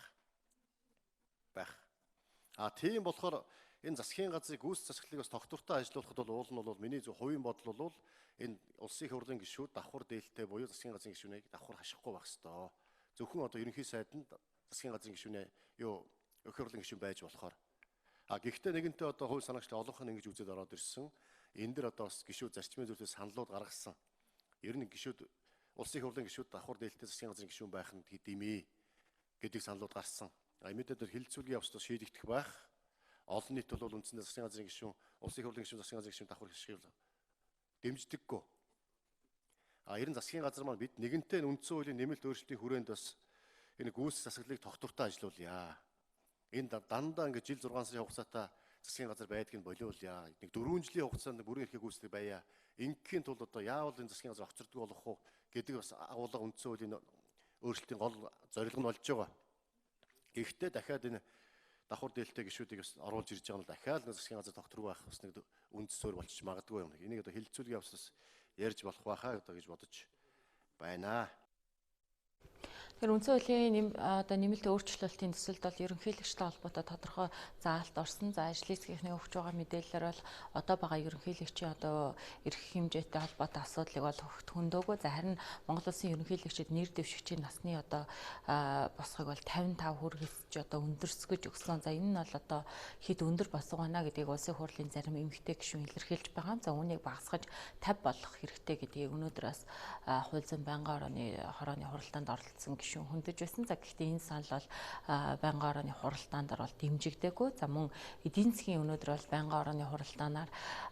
S7: Тийм болохоор энэ засгийн газрыг гүйц засаглалыг бас тогтвортой ажиллуулахад бол уул нь бол миний зөв хувийн бодол бол энэ улсын их хурлын гишүүд давхар дээлтэй буюу засгийн газрын гишүүнийг давхар хашихгүй байх ёстой. Зөвхөн одоо ерөнхий сайданд засгийн газрын гишүүнээ их хурлын гишүүн байж болохоор. Гэхдээ нэгэнтээ одоо хувь санаагчлал олонх нь ингэж үзээд ороод ирсэн. Энэ дэр одоо бас гишүүд зарчмын зүйлээс саналууд гаргасан. Ер нь гишүүд улсын их хурлын гишүүд давхар дээлтэй засгийн газрын гишүүн байх нь димээ гэдэг саналууд гарсан. Мэдээ дээр хилцүүлгийн явцдаа шийдэгдэх байх. Олон нийт бол үндсэндээ засгийн газрын гишүүн, улсын их хурлын гишүүн, засгийн газрын гишүүн давхар хашгийг дэмждэггүй. Ер нь засгийн газар маань бид нэгэнтээ үндсэн хуулийн нэмэлт өөрчлөлтийн хүрээнд бас энэ гүйц засаглалыг тогтвортой ажиллуулъя. Энэ дандаа ингээд жил 6 сарын хугацаатай засгийн газар байдгийг болиулъя. Нэг 4 жилийн хугацаанд бүрэн эрхийг гүйцэтгэх байя. Ингийн тулд одоо яавал энэ засгийн газар огцордог болох уу гэдэг бас агуулга үндсэн хуулийн өөрчлөлтийн гол зорилго нь болж байгаа. Гэхдээ дахиад энэ давхар дээлтэй гишүүдийг бас оруулж ирж байгаа нь дахиад засгийн газар тогтворгүй байх бас нэг үндэс суурь болчих магадгүй юм. Энийг одоо хилцүүлгийн явцаас ярьж болох байхаа одоо гэж бодож байна.
S1: Тэгэхээр үндсэн хуулийн одоо нэмэлт өөрчлөлтийн төсөлд бол ерөнхийлөгчтэй холбоотой тодорхой заалт орсон. За ажлын хэсгийнхний өгч байгаа мэдээлэлээр бол одоо байгаа ерөнхийлөгчийн одоо эрх хэмжээтэй холбоотой асуудлыг бол хөндөөгүй. За харин Монгол улсын ерөнхийлөгчид нэр дэвшигчийн насны одоо босхыг бол 55 хүргэж одоо өндөрсгөж өгсөн. За энэ нь бол одоо хэд өндөр босго байна гэдгийг улсын хурлын зарим эмэгтэй гишүүн илэрхийлж байгаа. За үүнийг багасгаж 50 болгох хэрэгтэй гэдгийг өнөөдөр бас хууль зүйн байнгын хорооны хуралдаанд оролцсон гишүүн хөндөж байсан. За гэхдээ энэ санал бол байнгын хорооны хуралдаанд бол дэмжигдээгүй. За мөн эдийн засгийн өнөөдөр бол байнгын хорооны хуралдаанаар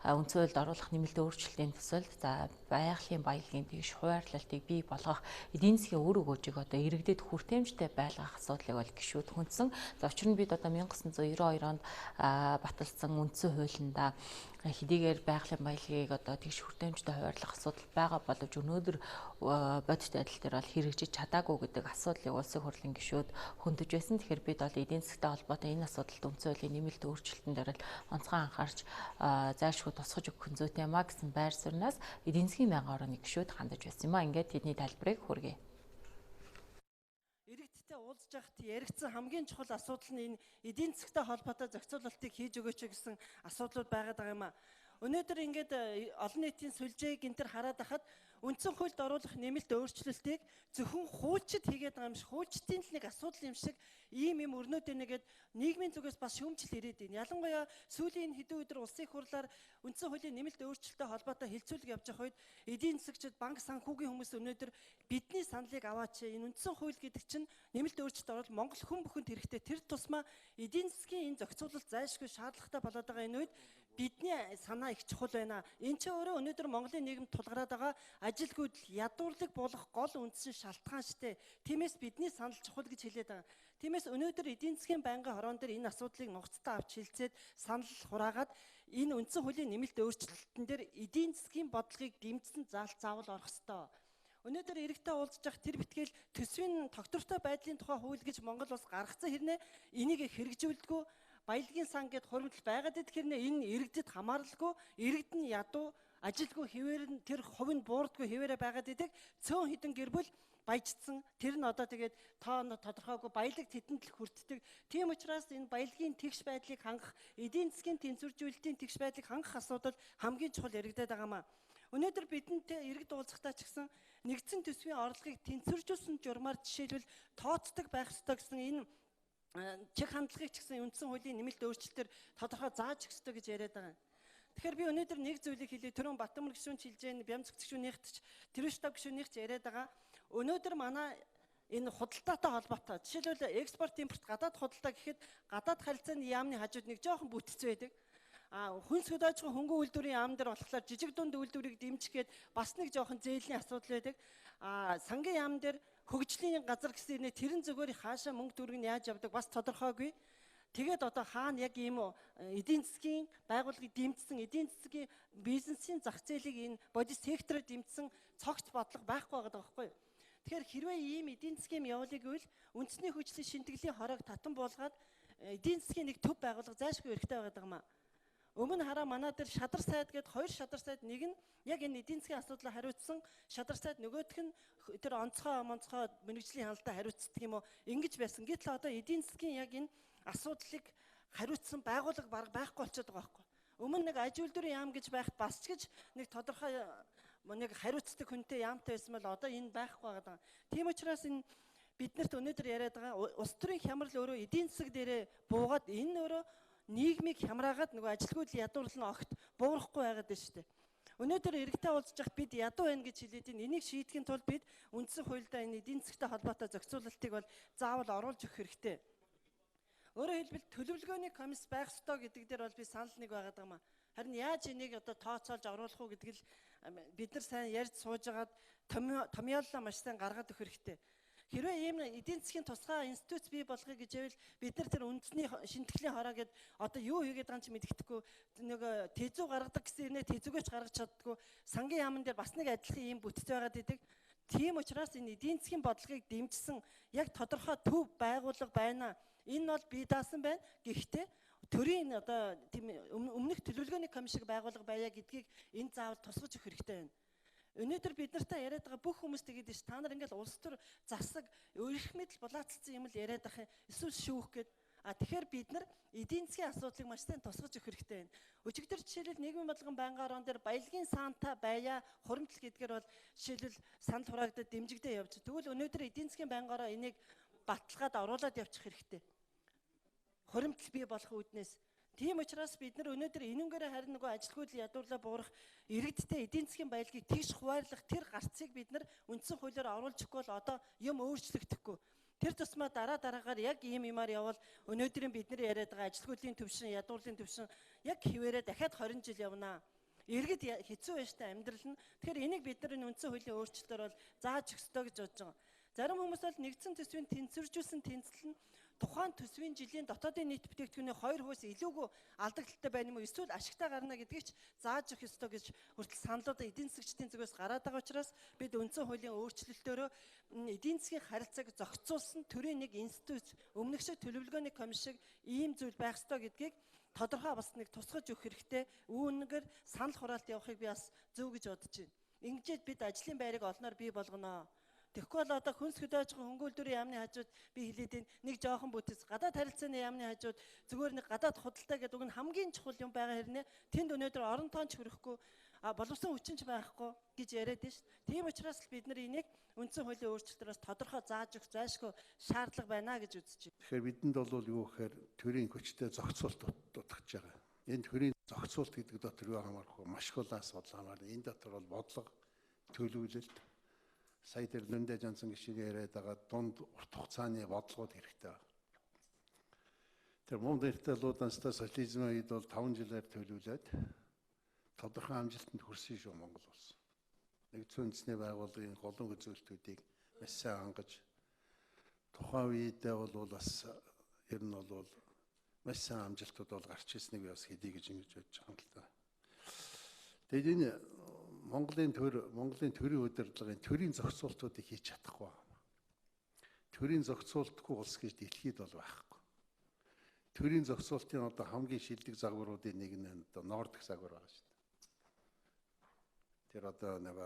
S1: үндсэн хуульд оруулах нэмэлт өөрчлөлтийн төсөлд за байгалийн баялагын тэгш хуваарлалтыг бий болгох эдийн засгийн өр өгөөжийг одоо иргэдэд хүртээмжтэй байлгах асуудлыг бол гишүүд хүндсэн. За учир нь бид одоо 1992 онд баталсан үндсэн хуулиндаа хэдийгээр байгалийн баялагийг одоо тэгш хүртээмжтэй хуваарлах асуудал байгаа боловч өнөөдөр бодит байдал дээр бол хэрэгжиж чадаагүй гэдэг асуудлыг улсын хурлын гишүүд хөндөж байсан. Тэгэхээр бид бол эдийн засгийн холбоотой энэ асуудалд үндсэн хуулийн нэмэлт өөрчлөлтөн дээр л онцгой анхаарч зайлшгүй тусгаж өгөх зүйтэй юмаа гэсэн байр сууриас эдийн засгийн байнгын хорооны гишүүд хандаж байсан юм а. Ингээд тэдний тайлбарыг хүргэе.
S9: Иргэдтэй уулзж байхад яригдсан хамгийн чухал асуудал нь энэ эдийн засгийн холбоотой зохицуулалтыг хийж өгөөч гэсэн асуудлууд байгаад байгаа юм а. Өнөөдөр ингээд олон нийтийн сүлжээг энэ төр хараад байхад үндсэн хуульд оруулах нэмэлт өөрчлөлтийг зөвхөн хуульчид хийгээд байгаа юм шиг, хуульчдын л нэг асуудал юм шиг ийм юм өрнөд нэгээд нийгмийн зүгээс бас шүүмжил ирээд байна. Ялангуяа сүүлийн хэдэн өдөр улсын их хурлаар үндсэн хуулийн нэмэлт өөрчлөлтөд холбоотой хилцүүлэг явж байгаа үед эдийн засагчид, банк санхүүгийн хүмүүс өнөөдөр бидний саналыг аваач. Энэ үндсэн хууль гэдэг чинь нэмэлт өөрчлөлт оруулах Монгол хүн бүхэнд хэрэгтэй. Тэр тусмаа эдийн засгийн энэ зохицуулалт зайлшгүй шаардлагатай болоод байгаа энэ үед бидний санаа их чухал байна. Энэ ч өөрөө өнөөдөр Монголын нийгэмд тулгараад байгаа ажилгүйдэл, ядуурлаг болох гол үндсэн шалтгаан штэ. Тиймээс бидний санал чухал гэж хэлээд байгаа. Тиймээс өнөөдөр эдийн засгийн байнгын хороон дээр энэ асуудлыг нухацтай авч хэлцээд санал хураагаад энэ үндсэн хуулийн нэмэлт өөрчлөлтөн дээр эдийн засгийн бодлогыг дэмжсэн заалт заавал орох ёстой. Өнөөдөр иргэдтэй уулзж явах тэр битгээл төсвийн тогтвортой байдлын тухай хууль гэж Монгол улс гаргацсан хэрнээ энийг хэрэгжүүлдэггүй. Баялагын сан гэд хуримтлал байгаад идэх хэрнээ энэ иргэдэд хамааралгүй, иргэд нь ядуу, ажилгүй хэвээр нь тэр хувийн буурдгүй хэвээрээ байгаад идэх цөөн хідэн гэр бүл баяжцсан. Тэр нь одоо тэгээд тодорхойгүй баялаг тэдэнд л хүртдэг. Тийм учраас энэ баялагын тэгш байдлыг хангах, эдийн засгийн тэнцвэржүүлэлтийн тэгш байдлыг хангах асуудал хамгийн чухал яригдаад байгаамаа. Өнөөдөр бидэнтэй иргэд уулзахтаа ч гэсэн нэгдсэн төсвийн орлогыг тэнцвэржүүлсэн журмаар жишээлбэл тооцдог байх ёстой гэсэн энэ чиг хандлагыг ч гэсэн үндсэн хуулийн нэмэлт өөрчлөлтөөр тодорхой зааж өгөх ёстой гэж яриад байгаа. Тэгэхээр би өнөөдөр нэг зүйлийг хэлээ. Түрүүн Батмөр гишүүн хэлж байгаа, Бямцэг гишүүнийхт ч, Тэрвэштав гишүүнийхт ч яриад байгаа. Өнөөдөр манай энэ худалдаатай холбоотой жишээлбэл экспорт импорт гадаад худалдаа гэхэд гадаад харилцааны яамны хажууд нэг жоохон бүтц байдаг. Хүнс хөдөөжгөн хөнгөн үйлдвэрийн яам дээр болохоор жижиг дунд үйлдвэрийг дэмжих гээд бас нэг жоохон зээлийн асуудал байдаг. Сангийн яам дээр хөгжлийн газар гэсэн нэ тэрэн зөвгөөр хаашаа мөнгө төгрөг нь яаж явдаг бас тодорхойгүй. Тэгээд одоо хаана яг ийм эдийн засгийн байгууллагыг дэмжсэн, эдийн засгийн бизнесийн зах зээлийг энэ бодис сектороор дэмжсэн цогц бодлого байхгүй байгаа байхгүй юу? Тэгэхээр хэрвээ ийм эдийн засгийн явуулыг үл үндэсний хөгжлийн шинтгэлийн хорог татан буулгаад эдийн засгийн нэг төв байгууллага зайлшгүй хэрэгтэй байгаа юм аа. Өмнө хараа манай дээр шадар сайд гээд хоёр шадар сайд, нэг нь яг энэ эдийн засгийн асуудлыг хариуцсан шадар сайд, нөгөөх нь тэр онцгой мэргэжлийн хаалтаа хариуцдаг юм уу? Ингэж байсан. Гэтэл одоо эдийн засгийн яг энэ асуудлыг хариуцсан байгууллага бараг байхгүй болчиход байгаа байхгүй. Өмнө нэг аж үйлдвэрийн яам гэж байхад бас ч гэж нэг тодорхой нэг хариуцдаг хүнтэй яамтай байсан бол одоо энэ байхгүй байгаа. Тийм учраас энэ биднэрт өнөөдөр яриад байгаа улс төрийн хямрал өөрөө эдийн засаг дээрээ буугаад энэ өөрөө нийгмийг хямраагаад нөгөө ажилгүйд ядуурлан огт буурахгүй байгаад байна шүү дээ. Өнөөдөр иргэдээ уулзж явах бид ядуу байна гэж хэлээд энийг шийдэхин тулд бид үндсэн хуулиудаа энэ эдийн засгтай холбоотой зохицуулалтыг бол заавал оруулж өгөх хэрэгтэй. Өөрөөр хэлбэл төлөвлөгөөний комисс байх ёстой гэдэг дээр бол би санал нэг байгаад байгаа юм. Харин яаж энийг одоо тооцоолж оруулах уу гэдгийг л бид нар сайн ярьж суужгаад томьёоллоо маш сайн гаргаад өгөх хэрэгтэй. Хэрвээ ийм эдийн засгийн тусгай институт бий болгоё гэж байвал бид нар тэр үндэсний шинтгэлийн хороо гэд одоо юу хийгээд байгаа юм ч мэддэхгүй нэг тэзүү гаргадаг гэсэн нэ тэзүүгөөч гаргаж чаддгүй сангийн яамн дээр бас нэг адилхан ийм бүтц байгаад идэг. Тийм учраас энэ эдийн засгийн бодлогыг дэмжсэн яг тодорхой төв байгууллага байна. Энэ бол бие даасан байна. Гэхдээ төрийн одоо тийм өмнөх төлөвлөгөөний комиссийг байгуулга байя гэдгийг энэ заавал тусгаж өгөх хэрэгтэй байна. Өнөөдөр бид нартай яриад байгаа бүх хүмүүс тэгээд ш та нар ингээл улс төр засаг өрх мэдл булаацсан юм л яриад ах эсвэл шүүх гээд тэгэхээр бид нар эдийн засгийн асуудлыг маш сайн тусгаж өгөх хэрэгтэй байна. Өчигдөр жишээлбэл нийгмийн бодлогын байнгын орон дээр баялагын саанта байя хуримтлал гэдгээр бол жишээлбэл санал хураагдаад дэмжигдээ явж. Тэгвэл өнөөдөр эдийн засгийн байнгын орон энийг баталгаад оруулаад явчих хэрэгтэй. Хуримтлал бий болох үүднээс. Тийм учраас бид нар өнөөдөр энэнгээр харин нөгөө ажилгүйд ядуурлаа буурах иргэдтэй эдийн засгийн баялагийг тэгш хуваарлах тэр гарцыг бид нар үндсэн хуулиар оруулж өгөхгүй бол одоо юм өөрчлөгдөхгүй. Тэр тусмаа дараагаар яг ийм юмар явбал өнөөдрийн бид нар яриад байгаа ажилгүйдлийн төвшин, ядуурлын төвшин яг хിവэрэ дахиад 20 жил явнаа. Иргэд хэцүү байж та амьдрал нь. Тэгэхээр энийг бид нар үндсэн хуулийн өөрчлөлтөөр бол зааж өгөх ёстой гэж бодож байгаа. Зарим хүмүүс бол нэгдсэн төсвийн тэнцвэржүүлсэн тэнцэл нь тухайн төсвийн жилийн дотоодын нийт бүтээгдэхүүний 2% илүүгүй алдагдaltaй байна юм уу эсвэл ашигтай гарна гэдгийг ч зааж өгөх ёстой гэж хүртэл саналуудаа эдийн засгчдын зүгээс гараад байгаа учраас бид үндсэн хуулийн өөрчлөлтөөрөө эдийн засгийн харилцааг зохицуулсан төрийн нэг институт өмнөх шиг төлөвлөгөөний комисс шиг ийм зүйл байх ёстой гэдгийг тодорхой бас нэг тусгаж өгөх хэрэгтэй. Үүнгээр санал хураалт явахыг би бас зөв гэж бодож байна. Ингэжээд бид ажлын байрыг олноор бий болгоно. Тэгэхгүй бол одоо хүнс хөдөөж байгаа хөнгөлдөрийн яамны хажууд би хэлээд энэ нэг жоохон бүтэц гадаад харилцааны яамны хажууд зүгээр нэг гадаад худалдаа гэдэг үг нь хамгийн чухал юм байгаа хэрнээ тэнд өнөөдөр орон тоонч хүрэхгүй боловсон хүчинч байхгүй гэж яриад байна шүү дээ. Тийм учраас л бид нар энийг үндсэн хуулийн өөрчлөлтөөс тодорхой зааж өгөх зайлшгүй шаардлага байна гэж үзэж байна.
S10: Тэгэхээр бидэнд бол юу гэхээр төрийн хүчтэй зохицуулт дутагдж байгаа. Энэ төрийн зохицуулт гэдэг дотор юу хамаарах вэ? Маш их асуудал хамаарна. Энэ дотор бол бодлого, төлөвлөлт сая тэр Мэдээ Жансан гişиг яриад байгаа дунд урт хугацааны бодлогод хэрэгтэй байна. Тэр МҮОНРТ-ийн социализмын үед бол 5 жилээр төлөвлөд тодорхой амжилтанд хүрсэн шүү Монгол улс. Нэгдсэн үндэсний байгууллагын голын үзүүлэлтүүдийг маш сайн хангаж тухайн үедээ бол бас ер нь бол маш сайн амжилтууд бол гарч ирснийг би бас хэлье гэж ингэж бодож байгаа юм л да. Тэгээд энэ Монголын төрийн удирдлагын төрийн зохицуултуудыг хийж чадахгүй. Төрийн зохицуултгүй улс гэж дэлхийд бол байхгүй. Төрийн зохицуултын одоо хамгийн шилдэг загваруудын нэг нь одоо Нордик загвар байгаа шүү дээ. Тэр одоо нэг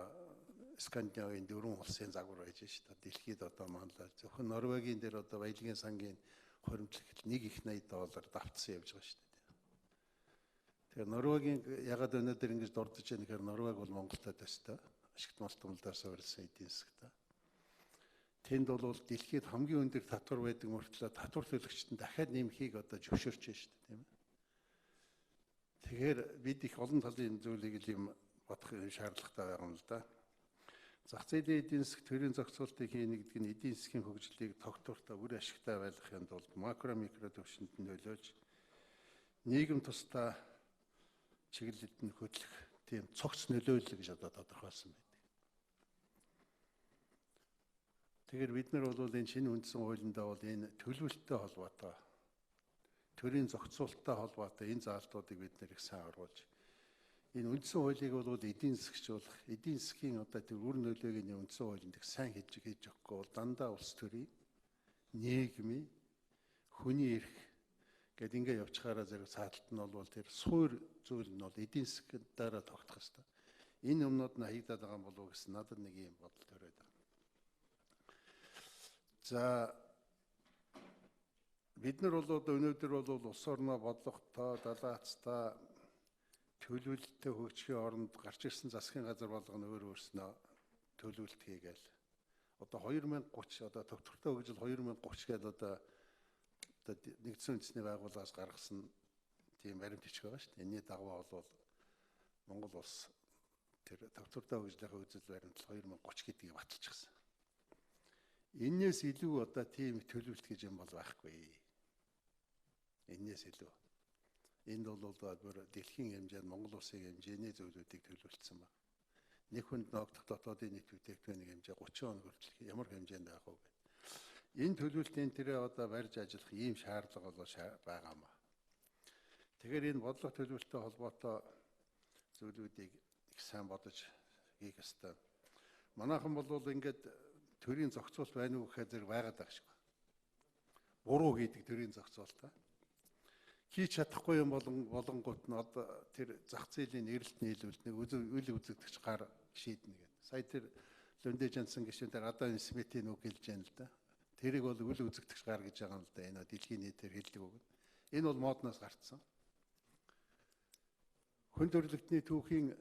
S10: Скандинавын 4 улсын загвар байж шүү дээ. Дэлхийд одоо манлаа зөвхөн Норвегийн дээр одоо баялагын сангийн хуримтлалт $180 давтсан явж байгаа шүү дээ. Тэгэхээр Норвегийн ягаад өнөөдөр ингэж дурдж байгаа нэхэр Норвег бол Монголтой төстэй ашигт малтмалдаар суурилсан эдийн засгтай. Тэнд бол дэлхийд хамгийн өндөр татвар байдаг мөртлөө татвар төлөгчдөнд дахиад нэмхийг одоо зөвшөөрч байна шүү дээ, тийм ээ. Тэгэхээр бид их олон талын зүйлийг л юм бодох шаардлагатай байгаа юм л да. Зах зээлийн эдийн засаг төрийн зохицуултыг хийнэ гэдэг нь эдийн засгийн хөгжлийг тогтвортой үр ашигтай байлгахын тулд макро микро төвшөнд нөлөөлж нийгэм тусдаа чиглэлд нь хөдлөх тийм цогц нөлөөлөл гэж одоо тодорхойлсон байдаг. Тэгэхээр бид нар бол энэ шинэ үндсэн хуулиндаа бол энэ төлөвлөлттэй холбоотой төрийн зохицуулттай холбоотой энэ заалтуудыг бид нэр их сайн оруулж энэ үндсэн хуулийг бол эдийн засгчлуулах, эдийн засгийн одоо тэр үр нөлөөг энэ үндсэн хуулинд их сайн хийж өгөхгүй бол дандаа улс төрийн нийгмийн хүний эрх гэд ингээ явчихаараа зэрэг цааталт нь бол тэр суур зүйл нь бол эдийн засгийн дараа тогтох ёстой. Энэ юмнууд нь хаягдаад байгаа юм болов уу гэсэн надад нэг юм бодол төрөөд байна. За бид нар бол одоо өнөөдөр бол улс орноо бодлоготой, далаацтай төлөвлөлттэй хөгжихийн оронд гарч ирсэн засгийн газар болгоно өөрснөө төлөвлөлт хийгээл. Одоо 2030 одоо тогтвортой хөгжил 2030 гэдэг одоо нэгдсэн үндэсний байгууллагаас гаргасан тийм баримт бичиг байгаа шүү дээ. Энэний дагуу бол Монгол улс тэр тогтвортой хөгжлийн үзэл баримтлал 2030 гэдгийг баталчихсан. Энээс илүү одоо тийм төлөвлөлт гэж юм бол байхгүй. Энээс илүү. Энд бол бүр дэлхийн хэмжээнд Монгол улсын хэмжээний зөвлөлтийг төлөвлөсөн байна. Нэг хүнд ногдох дотоодын нийт бүтээгдэхүүний хэмжээ 30 он хүртэл ямар хэмжээнд байх вэ? Энэ төлөвлөлтийн тэрэ одоо барьж ажиллах ийм шаардлага бол байгаамаа. Тэгэхээр энэ бодлого төлөвлөлттэй холбоотой зүйлүүдийг их сайн бодож хийх ёстой. Манайхан бол ингээд төрийн зохицуулт байна уу гэхээр зэрэг байгаад байгаа шиг байна. Буруу гэдэг төрийн зохицуултаа. Хийж чадахгүй юм болонгууд нь одоо тэр зах зээлийн эрэлт нийлүүлэлт нэг үл үзэгдэгч гар шийднэ гэдэг. Сая тэр Лүндэ Жансан гишүүн дээр одоо Смитийн үг хэлж яана л да. Тэрийг бол үл үзэгдэгч гар гэж байгаа юм л да. Энэ дэлхийн нийтээр хэлдэг үг. Энэ бол модноос гарцсан. Хүн төрөлхтний түүхийн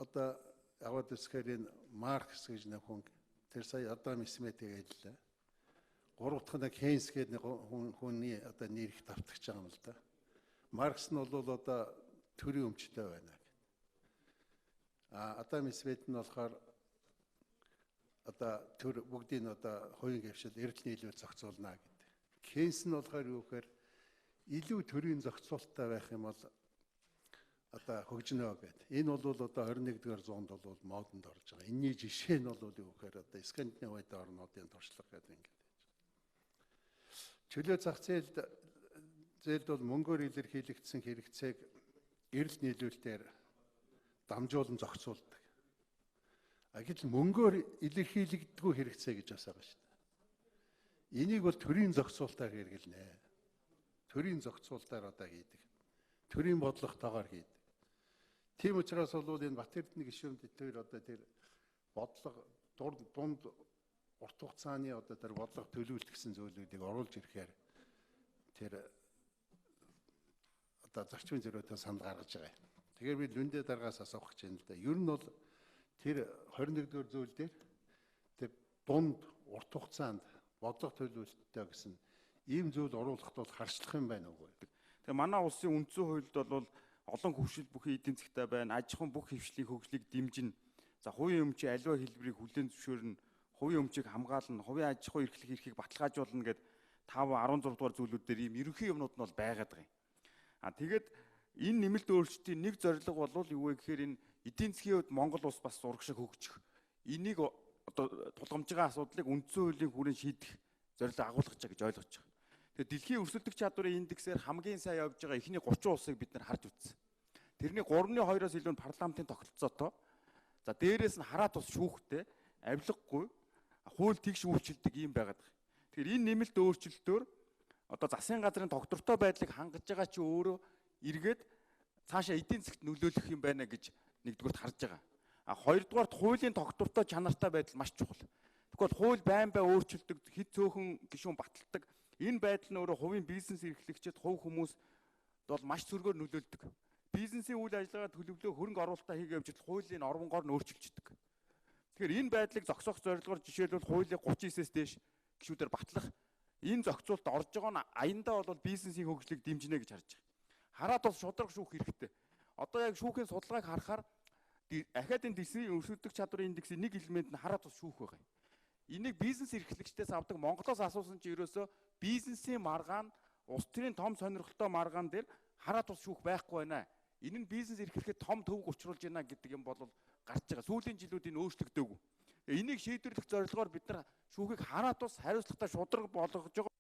S10: одоо аваад үсгээр энэ Маркс гэж нэг хүн тэр сая Адам Смитийг хэллээ. Гурав дахь нь Кейнс гэдэг нэг хүний одоо нэр их давтагч байгаа юм л да. Маркс нь бол одоо төрийн өмчтэй байна. Адам Смит нь болохоор одоо төр бүгдийг одоо хоёрын хвшил эрдэл нийлүүл зохицуулна гэдэг. Кейнс нь болохоор юу гэхээр илүү төрийн зохицуулттай байх юм бол одоо хөгжнө гэдэг. Энэ бол одоо 21-р зуунд бол модонд орж байгаа. Энэний жишээ нь бол юу гэхээр одоо Скандинавын орнуудын туршлага гэдэг ингээд. Чөлөө зах зээлд бол мөнгөөр илэрхийлэгдсэн хэрэгцээг эрэлт нийлүүлэлтээр дамжуулан зохицуулдаг. Гэтэл мөнгөөр илэрхийлэгддэггүй хэрэгцээ гэж бас байгаа шүү дээ. Энийг бол төрийн зохицуултаар хэрэглэнэ. Төрийн зохицуултаар одоо хийдэг. Төрийн бодлоготойгоор хийдэг. Тийм учраас бол энэ Бат Эрдэнэ гишүүн дээр одоо тэр бодлого дунд урт хугацааны одоо тэр бодлого төлөвлөлт гэсэн зүйлүүдийг оруулж ирэхээр тэр одоо зарчмын зөрүүтэй санал гаргаж байгаа юм. Тэгэхээр би Лүндэ дараагаас асуух гэж байна л да. Ер нь бол тэр 21-р зүйл дээр тэр дунд урт хугацаанд бодлого төлөвлөлттэй гэсэн ийм зүйл оруулахд бол харшлах юм байна уу?
S11: Тэгээ манай улсын үндсэн хуульд бол олон хөвшил бүхий эдийн засгтай байна. Аж ахуйн бүх хөвшлийн хөгжлийг дэмжинэ. За хувийн өмчийн аливаа хэлбэрийг хүлээн зөвшөөрнө. Хувийн өмчийг хамгаална. Хувийн аж ахуйн эрхлэх эрхийг баталгаажуулна гэд 5-16 дугаар зүйлүүд дээр ийм ерөнхий юмнууд нь бол байгаад байгаа юм. Тэгээд энэ нэмэлт өөрчлөлтийн нэг зорилго бол юу вэ гэхээр энэ эдийн засгийн хувьд Монгол улс бас урагшаа хөгжих. Энийг одоо тулгамж байгаа асуудлыг үндсэн хуулийн хүрээнд шийдэх зорилго агуулгаж байгаа гэж ойлгож байгаа. Тэгээд дэлхийн өрсөлдөх чадварын индексээр хамгийн сайн явж байгаа эхний 30 улсыг бид нар харж үзсэн. Тэрний 3.2-оос илүү нь парламентын тогтолцоотой. За дээрээс нь хараа тус шүүхтэй, авилгагүй, хууль тэгш үйлчилдэг юм байгаад байгаа. Тэгэхээр энэ нэмэлт өөрчлөлтөөр одоо засгийн газрын тогтвортой байдлыг хангаж байгаа чи өөрөө эргээд цаашаа эдийн засгт нөлөөлөх юм байна гэж нэгдүгürt харж байгаа. Хоёрдугаарт хуулийн тогтвортой чанартай байдал маш чухал. Тэгвэл хууль байн өөрчилдөг, хэд цөөхөн гишүүн баталдаг. Энэ байдал нь өөрөө хувийн бизнес эрхлэгчид, хувь хүмүүст бол маш сөргөөр нөлөөлдөг. Бизнесийн үйл ажиллагаа төлөвлөлөө хөрөнгө оруулалтаа хийгээ явж хуулийн нормгоор нь өөрчилждэг. Тэгэхээр энэ байдлыг зогсоох зорилгоор жишээлбэл хуулийн 39-с дээш гишүүдээр батлах энэ зохицуулт орж байгаа нь аяндаа бол бизнесийн хөгжлийг дэмжинэ гэж харж байгаа. Хараа тус шударга шүүх хэрэгтэй. Одоо яг шүүхийн судалгааг харахаар ахиадын дэлхийн өрсөлдөх чадварын индексийн нэг элемент нь хараа тус шүүх байгаа юм. Энийг бизнес эрхлэгчдээс авдаг Монголоос асуусан чи ерөөсөө бизнесийн маргаан, улс төрийн том сонирхолтой маргаан дээр хараа тус шүүх байхгүй байна. Энэ нь бизнес эрхлэхэд том төвөг учруулж байна гэдэг юм бол гарч байгаа. Сүүлийн жилүүд энэ өөрчлөгдөөгүй. Энийг шийдвэрлэх зорилгоор бид нар шүүхийг хараа тус хариуцлагатай шударга болгож байгаа.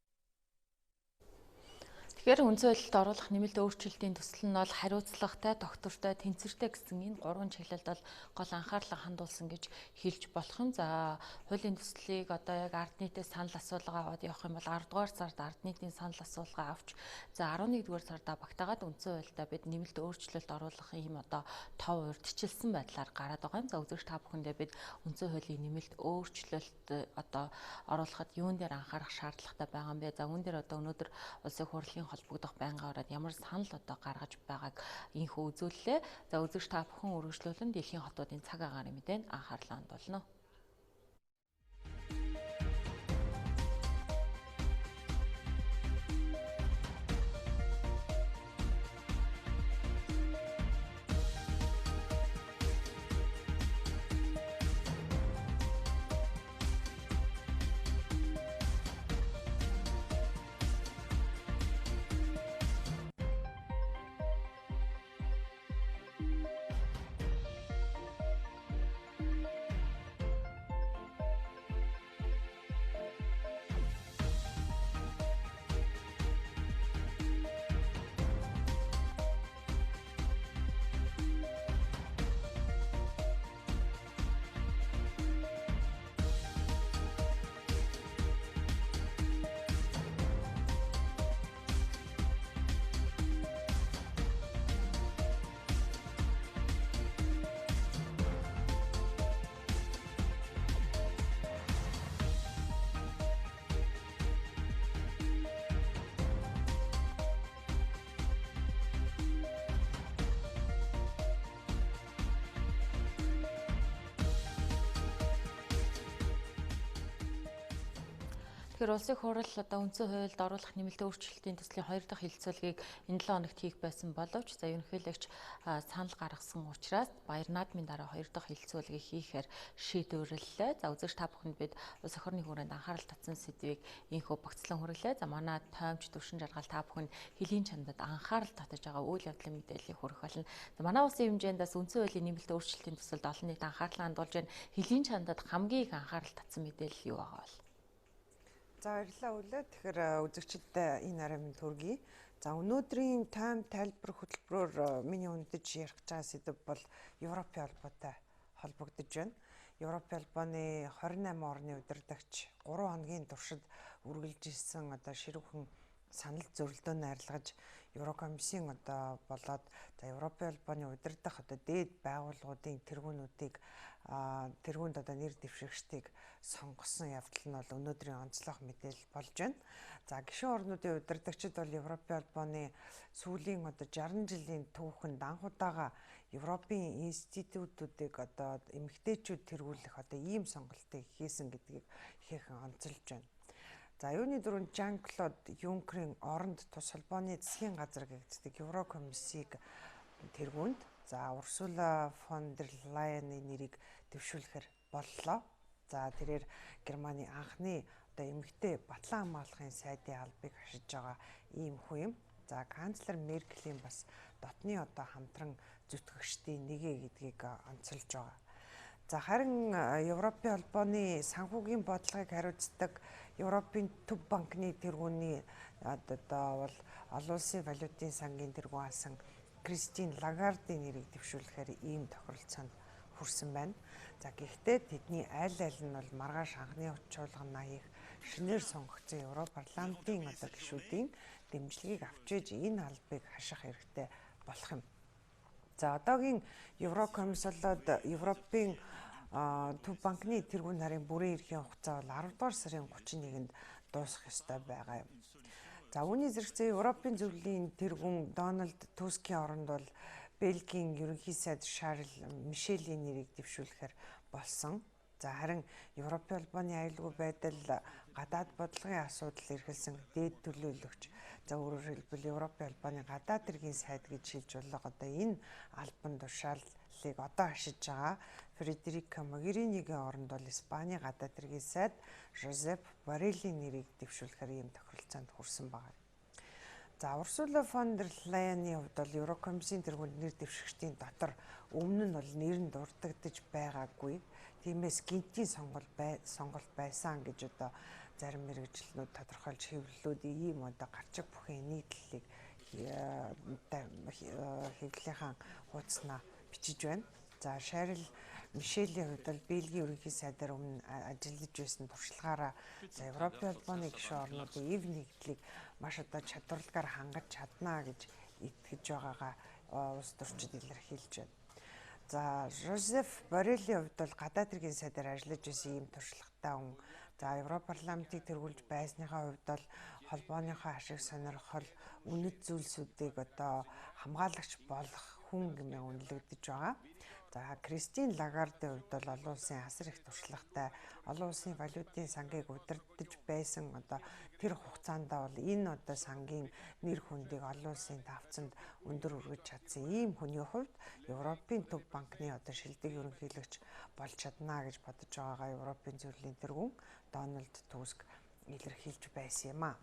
S1: Тэгэхээр үндсэн хуулилд оруулах нэмэлт өөрчлөлтийн төсөл нь бол хариуцлагатай, доктортой, тэнцвэртэй гэсэн энэ гурван чиглэлд бол гол анхаарлаа хандуулсан гэж хэлж болох юм. За хуулийн төслийг одоо яг ард нийтээс санал асуулгаа аваад явах юм бол 10 дугаар сард ард нийтийн санал асуулгаа авч за 11 дугаар сарда багтаагаад үндсэн хуульдаа бид нэмэлт өөрчлөлт оруулах юм одоо тов урьдчилсан байдлаар гараад байгаа юм. За үзэгч та бүхэндээ бид үндсэн хуулийн нэмэлт өөрчлөлт одоо оруулахад юун дээр анхаарах шаардлагатай байгаа юм бэ? За үүн дээр одоо өнөөдөр улсын хурлын холбогдох байнгын ороод ямар санал одоо гаргаж байгааг инхүү үзүүллээ. За үзэгч та бүхэн үргэлжлүүлэн дэлхийн хотуудын цаг агаарын мэдээнд анхаарлаа хандуулна. Тэгэхээр улсын хурал одоо үндсэн хуульд оруулах нэмэлт өөрчлөлтийн төслийн 2 дахь хилцүүлгийг энэ 7 хоногт хийх байсан боловч за ерөнхийлөгч санал гаргасан учраас баяр наадмын дараа 2 дахь хилцүүлгийг хийхээр шийдвэрлэлээ. За үзэгч та бүхэнд бид улс орны хүрээнд анхаарал татсан сэдвийг инхүү багцлан хүрлээ. За манай тоймч төвшин жаргал та бүхэнд хөлийн чандад анхаарал татаж байгаа үйл явдлын мэдээллийг хүргэх болно. За манай улсын хэмжээнд бас үндсэн хуулийн нэмэлт өөрчлөлтийн төсөлд олон нийт анхаарлаа хандуулж байна. Хөлийн чандад хамгийн их анхаарал татсан мэдээлэл юу байгаа вэ?
S12: За баярлалаа үлээ. Тэгэхээр үзэгчдэд энэ арамын төргий. За өнөөдрийн тойм тайлбар хөтөлбөрөөр миний үндэж ярих байгаа сэдэв бол Европын холбоотой холбогдож байна. Европын холбооны 28 орны удирдагч 3 хоногийн туршид үргэлж ирсэн одоо ширүүхэн санал зөрөлдөөнө арилгаж Еврокомиссийн одоо болоод за Европын холбооны удирдах одоо дээд байгууллагуудын тэргүүнүүдийг тэргүүнд одоо нэр дэвшигчдийг сонгосон явдал нь бол өнөөдрийн онцлог мэдээлэл болж байна. За гишүүн орнуудын удирдагчид бол Европын холбооны сүүлийн одоо 60 жилийн түүхэнд анхудаага Европын институтуудыг одоо эмэгтэйчүүд тэргүүлэх одоо ийм сонголтыг хийсэн гэдгийг ихээхэн онцолж байна. За юуны дөрөв Жан-Клод Юнкерийн оронд тус холбооны засгийн газар гэгддэг Еврокомиссийг тэргүүнд за Урсула фон дер Лайены нэрийг дэвшүүлэхээр боллоо. За тэрээр Германы анхны одоо эмэгтэй батлан хамгаалахын сайдын албыг хашиж байгаа ийм хүн юм. За канцлер Меркелийн бас дотны одоо хамтран зүтгэгчдийн нэгэ гэдгийг онцолж байгаа. За харин Европын холбооны санхүүгийн бодлогыг хариуцдаг Европын төв банкны тэргүүний одоо бол олон улсын валютын сангийн тэргүүн асан Кристин Лагардын нэрийг дэвшүүлэхээр ийм тохиролцоонд хүрсэн байна. За гэхдээ тэдний аль аль нь бол маргааш анхны чуулган наих шинээр сонгогдсон Европарламентын одоо гишүүдийн дэмжлэгийг авч ээж энэ албыг хаших хэрэгтэй болох юм. За одоогийн Еврокомисс болоод Европын төв банкны тэргүүн нарын бүрэн эрхийн хугацаа бол 10 дугаар сарын 31-нд дуусах ёстой байгаа юм. За үүний зэрэгцээ Европын зөвлөлийн тэргүүн Дональд Тускийн оронд бол Бельгийн ерөнхий сайд Шарл Мишелийн нэрийг дэвшүүлэхээр болсон. За харин Европын холбооны аюулгүй байдал гадаад бодлогын асуудал эрхэлсэн дээд төлөөлөгч за өөрөөр хэлбэл Европын холбооны гадаад хэргийн сайд гэж хэлж болох одоо энэ албан тушаалыг одоо хашиж байгаа Фредерика Могеринийн оронд бол Испаний гадаад хэргийн сайд Жозеп Боррелийн нэрийг дэвшүүлэхээр ийм тохиролцоонд хүрсэн байна. За Урсула фон дер Лайены хувьд бол Еврокомиссийн тэргүүнд нэр дэвшигчдийн дотор өмнө нь бол нэр нь дурддагдж байгаагүй. Тиймээс гинтийн сонголт байсан гэж одоо зарим мэрэгчлэнүүд тодорхойлж хэвлэлүүд ийм одоо гарчиг бүхэн нийтлэлийг хэвлэлийнхаа хуудаснаа бичиж байна. За Шарл Мишелийн хувьд бол Бельгийн ерөнхий сайдаар өмнө ажиллаж байсан туршлагаараа за Европын холбооны гишүүн орнуудын эв нэгдлийг маш одоо чадварлагаар хангаж чадна гэж итгэж байгаагаа улс төрчид илэрхийлж байна. За Жозеф Боррелийн хувьд бол гадаад хэргийн сайдаар ажиллаж байсан ийм туршлагатай хүн. За Европ парламентыг тэргүүлж байсныхаа хувьд бол холбооныхоо ашиг сонирхол үнэт зүйлсүүдийг одоо хамгаалагч болох хүн гэмээр үнэлэгдэж байгаа. За Кристин Лагардын хувьд бол олон улсын асар их туршлагатай, олон улсын валютын сангийг удирдах байсан одоо тэр хугацаанд бол энэ одоо сангийн нэр хүндийг олон улсын давцанд өндөр өргөж чадсан ийм хүний хувьд Европын төв банкны одоо шилдэг ерөнхийлөгч болж чадна гэж бодож байгаагаа Европын зөвлөлийн тэргүүн Дональд Туск илэрхийлж байсан юм а.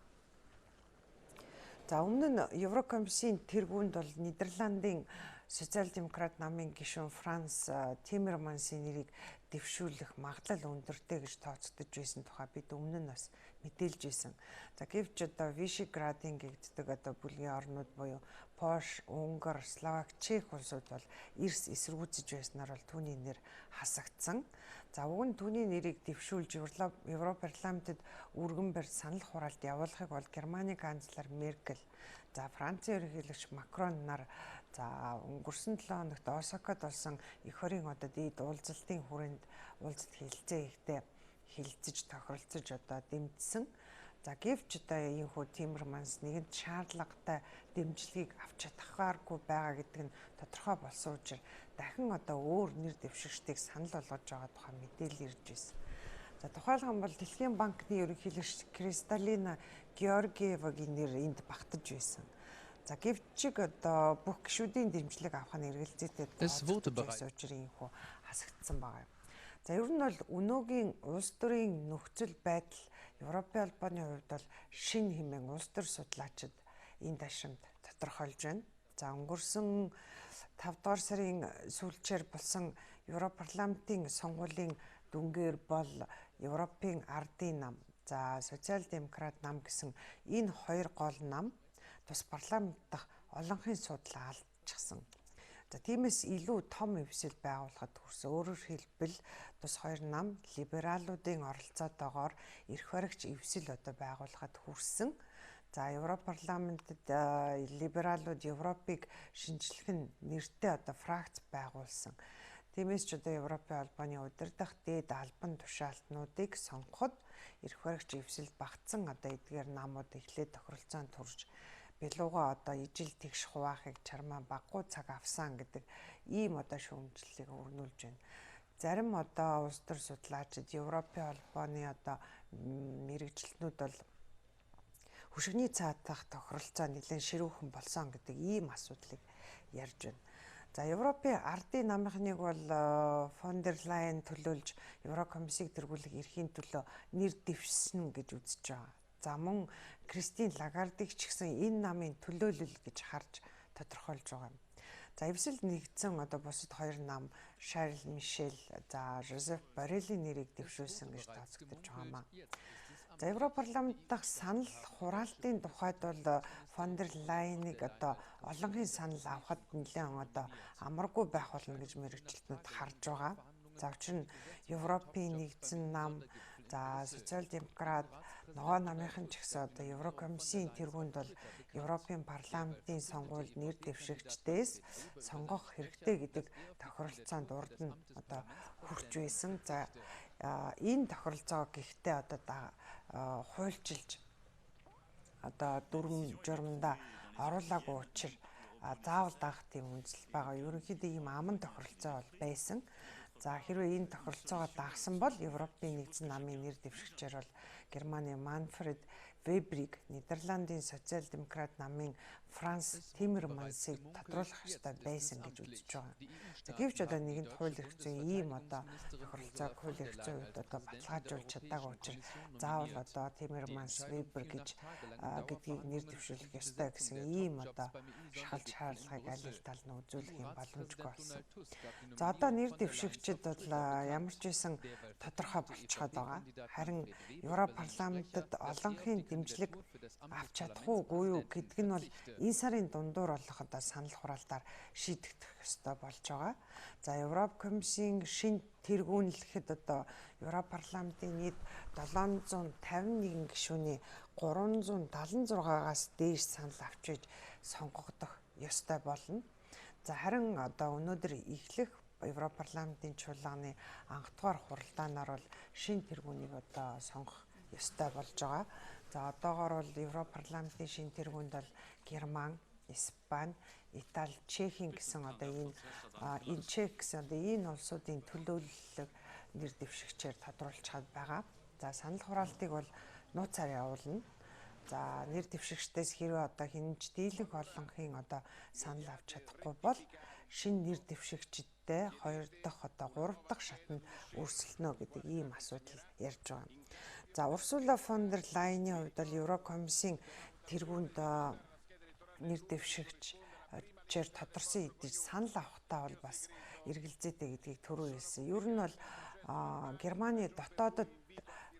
S12: За өмнө нь Еврокомиссийн тэргүүнд бол Нидерландын социал-демократ намын гишүүн Франц Тиммермансын нэрийг дэвшүүлэх магадлал өндөртэй гэж тооцогдож байсан тухай бид өмнө нь бас мэдээлж байсан. За гэвч одоо Вишеградын гэгддэг одоо бүлгийн орнууд буюу Польш, Унгар, Словак, Чех улсууд бол эрс эсэргүүцэж байснаар бол түүний нэр хасагдсан. За уг нь түүний нэрийг дэвшүүлж Европ парламентод өргөн барьж санал хураалт явуулахыг бол Германы канцлер Меркель, за Францын ерөнхийлөгч Макрон нар за өнгөрсөн 7 хоногт Осакад болсон эх хорийн одоо дээд уулзалтын хүрээнд уулзалт хэлэлцээ ихтэй хилцэж тохиролцож одоо дэмжсэн. За гэвч одоо ийхүү Тиммерманс нэгэнт шаардлагатай дэмжлэгийг авч чадахгүйгүй байгаа гэдэг нь тодорхой болсон учраас дахин одоо өөр нэр дэвшигчдийг санал болгож байгаа тухай мэдээлэл ирж байсан. За тухайлбал бол Дэлхийн банкны ерөнхийлөгч Кристалина Георгиевагийн нэр энд багтаж байсан. За гэвч одоо бүх гишүүдийн дэмжлэг авах нь эргэлзээтэй тооцогдож учраас ийхүү хасагдсан байгаа юм. За ер нь бол өнөөгийн улс төрийн нөхцөл байдал Европын холбооны хувьд бол шин хэмээн улс төр судлаачид энэ ташрамд тодорхойлж байна. За өнгөрсөн 5 дугаар сарын сүүлчээр болсон Европ парламентын сонгуулийн дүнгээр бол Европын ардын нам, за социал-демократ нам гэсэн энэ хоёр гол нам тус парламент дахь олонхын судлаа алдчихсан. За тиймээс илүү том эвсэл байгуулахад хүрсэн. Өөрөөр хэлбэл тус хоёр нам либералуудын оролцоотойгоор эрх баригч эвсэл одоо байгуулахад хүрсэн. За Европ парламентд либералууд Европыг шинжлэх нь нэртэй одоо фракц байгуулсан. Тиймээс ч одоо Европын холбооны удирдах дээд албан тушаалтнуудыг сонгоход эрх баригч эвсэлд багтсан одоо эдгээр намууд эхлээд тохиролцоонд турж билууга одоо ижил тэгш хуваахыг чармаа баггүй цаг авсан гэдэг ийм одоо шүүмжлэлийг өрнүүлж байна. Зарим одоо улс төр судлаачид Европын холбооны одоо мэрэгчлэнүүд бол хөшигний цаатах тохиролцоо нэлээд ширүүхэн болсон гэдэг ийм асуудлыг ярьж байна. За Европын ардын намынхныг бол фон дер Лайен төлөөлж Еврокомиссийг тэргүүлэх эрхийн төлөө нэр дэвшсэн гэж үзэж байгаа. За мөн Кристин Лагардыг ч гэсэн энэ намын төлөөлөл гэж харж тодорхойлж байгаа юм. За эвсэлд нэгдсэн одоо бусад хоёр нам Шарл Мишель, за Жозеф Боррелийн нэрийг дэвшүүлсэн гэж тооцогдож байгаа юм а. За Европ парламент дахь санал хураалтын тухайд бол фон дер Лайеныг одоо олонхын санал авахд нэлээд одоо амаргүй байх болно гэж мэрэгчлэнүүд харж байгаа. За учир нь Европын нэгдсэн нам, за социал-демократ ногоо намынхан ч гэсэн одоо Еврокомиссийн тэргүүнд бол Европын парламентын сонгуульд нэр дэвшигчдээс сонгох хэрэгтэй гэдэг тохиролцоонд урд нь одоо хүрч байсан. За энэ тохиролцоо гэхдээ одоо хуульчилж одоо дүрм журманда оруулаагүй учраас заавал даах тийм үндэслэл байгаа. Ерөнхийдөө ийм аман тохиролцоо бол байсан. За хэрвээ энэ тохиролцоогоо дагсан бол Европын нэгдсэн намын нэр дэвшигчээр бол Германы Манфред Weber-ийг Нидерландын социал-демократ намын Франц Тиммермансыг тодруулах ёстой байсан гэж үзэж байгаа. За гэвч одоо нэгэнт хууль эрх зүйн ийм одоо тохиролцоог хууль эрх зүйн үед одоо баталгаажуулж чадаагүй учраас заавал одоо Тиммерманс Weber гэдгийг нэр дэвшүүлэх ёстой гэсэн ийм одоо шахалж шаардлагыг аль аль тал нь үзүүлэх юм боломжгүй болсон. За одоо нэр дэвшигчид бол ямар ч байсан тодорхой болчиход байгаа. Харин Европ парламентод олонхын дэмжлэг авч чадах уугүй юу гэдг нь бол энэ сарын дундуур болох одоо санал хураалтаар шийдэгдэх ёстой болж байгаа. За Европ комиссийн шинэ тэргүүлэхэд одоо Европ парламентын нийт 751 гишүүний 376-аас дээш санал авчиж сонгогдох ёстой болно. За харин одоо өнөөдөр эхлэх Европ парламентын чуулганы анх дугаар хуралдаанаар бол шинэ тэргүүнийг одоо сонгох ёстой болж байгаа. За одоогоор бол Европ парламентын шинэ тэргүүнд бол Герман, Испани, Итали, Чехийн гэсэн одоо энэ Чех гэсэн одоо энэ улсуудын төлөөлөлөг нэр дэвшигчээр тодруулж чад байгаа. За санал хураалтыг бол нууцаар явуулна. За нэр дэвшигчдээс хэрвээ одоо хинж дийлэнх олонхын одоо санал авч чадахгүй бол шинэ нэр дэвшигчдтэй 2 дахь одоо 3 дахь шатанд өрсөлдөнө гэдэг ийм асуудал ярьж байгаа. За Урсула фон дер Лайены хувьд бол Еврокомиссийн тэргүүнд нэр дэвшигчээр тодорсон эдгээр санал авахтаа бол бас эргэлзээтэй гэдгийг түрүү хэлсэн. Ер нь бол Германы дотоодод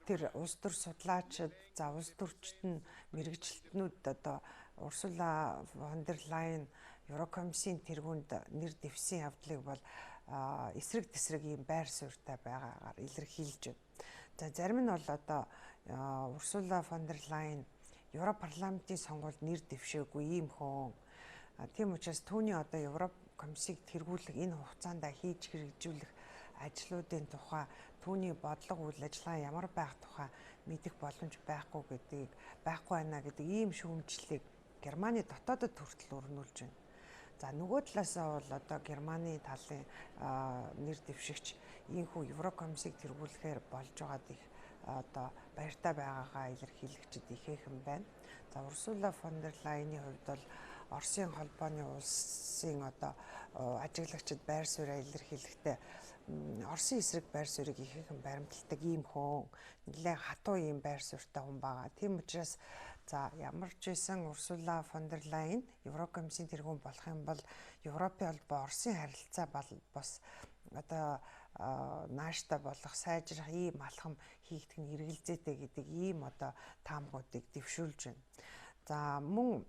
S12: тэр улс төр судлаачид, за улс төрчид нь мэрэгчлэтнүүд одоо Урсула фон дер Лайен Еврокомиссийн тэргүүнд нэр дэвсэн явдлыг бол эсрэг тесрэг ийм байр суурьтай байгаагаар илэрхийлж байна. За зарим нь бол одоо Урсула фон дер Лайен Европ парламентын сонгуульд нэр дэвшээгүй ийм хүн. Тийм учраас түүний одоо Европ комиссийг тэргүүлэх энэ хугацаанд хийж хэрэгжүүлэх ажлуудын тухай түүний бодлого үйл ажиллагаа ямар байх тухай мэдэх боломж байхгүй байна гэдэг ийм шүүмжлэлийг Германы дотоодод хүртэл өрнүүлж байна. За нөгөө талаасаа бол одоо Германы талын нэр дэвшигч ийхүү Еврокомиссийг тэргүүлэхээр болж байгаад их одоо баяртай байгаагаа илэрхийлэгчид ихээхэн байна. За Урсула фон дер Лайены хувьд бол Оросын холбооны улсын одоо ажиглагчид байр сууриа илэрхийлэхдээ Оросын эсрэг байр суурийг ихээхэн баримталдаг ийм хүн, нэлээд хатуу ийм байр суурьтай хүн байгаа. Тийм учраас за ямар ч байсан Урсула фон дер Лайен Еврокомиссийн тэргүүн болох юм бол Европын холбоо Оросын харилцаа бас одоо нааштай болох сайжрах ийм алхам хийгдэх нь эргэлзээтэй гэдэг ийм одоо таамгуудыг дэвшүүлж байна. За мөн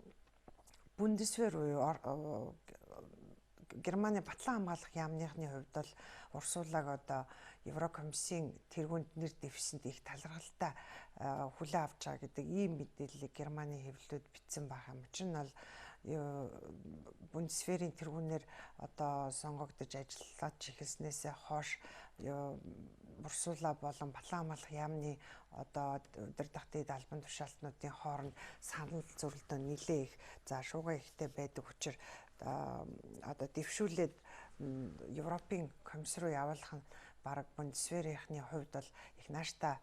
S12: Бундесвер буюу Германы батлан хамгаалах яамныхны хувьд бол Урсулаг одоо Еврокомиссийн тэргүүнд нэр дэвсэнд их талархалтай хүлээн авч байгаа гэдэг ийм мэдээллийг Германы хэвлэлүүд бичсэн байгаа юм чинь бол Бундесверийн тэргүүнээр одоо сонгогдож ажиллаж эхэлснээсээ хойш Урсула болон батлан хамгаалах яамны одоо удирдах дэд албан тушаалтнуудын хооронд санал зөрөлдөө нэлээ их шууган ихтэй байдаг учраас одоо дэвшүүлээд Европын комисс руу явуулах нь бараг Бундесверийнхний хувьд бол их нааштай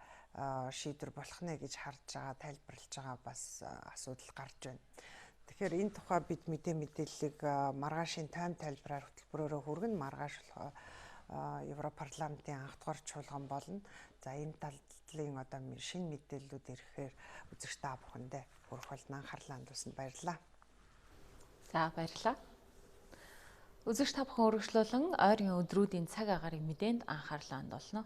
S12: шийдвэр болох нэ гэж харж байгаа, тайлбарлаж байгаа бас асуудал гарч байна. Тэгэхээр энэ тухай бид мэдээллийг маргаашийн тойм тайлбараар хөтөлбөрөөрөө хүргэн маргааш Европ парламентын анх дугаар чуулган болно. За энэ талын одоо шинэ мэдээллүүд ирэхээр үзэгч та бүхэндээ хүрэх болно. Анхаарлаа хандуулсанд баярлалаа.
S1: За баярлалаа. Үзэгч та бүхэн өргөжлүүлэн ойрын өдрүүдийн цаг агаарыг мэдээнд анхаарлаа хандуулно.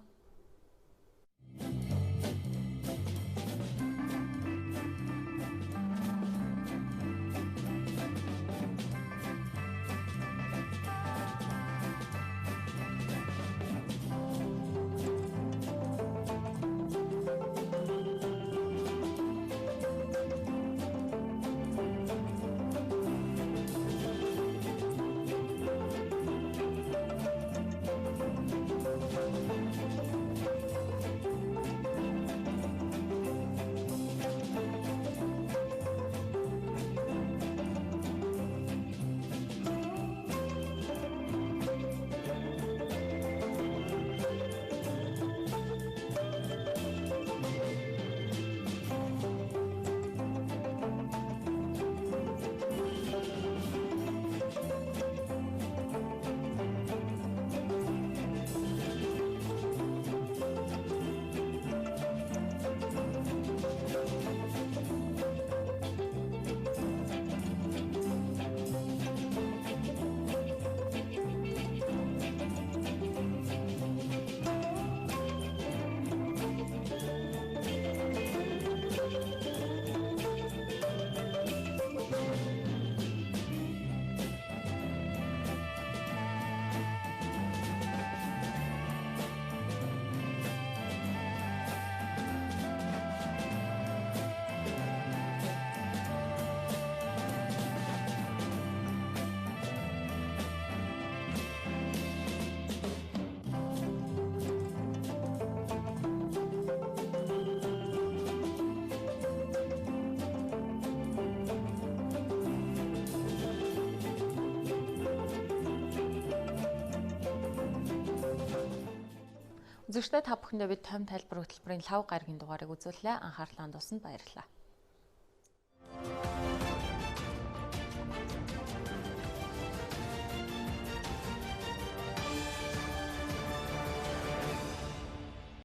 S1: Үзэгчдээ та бүхэндээ бид тойм тайлбар хөтөлбөрийн 5 гарагийн дугаарыг үзүүллээ. Анхаарлаа хандуулсанд баярлалаа.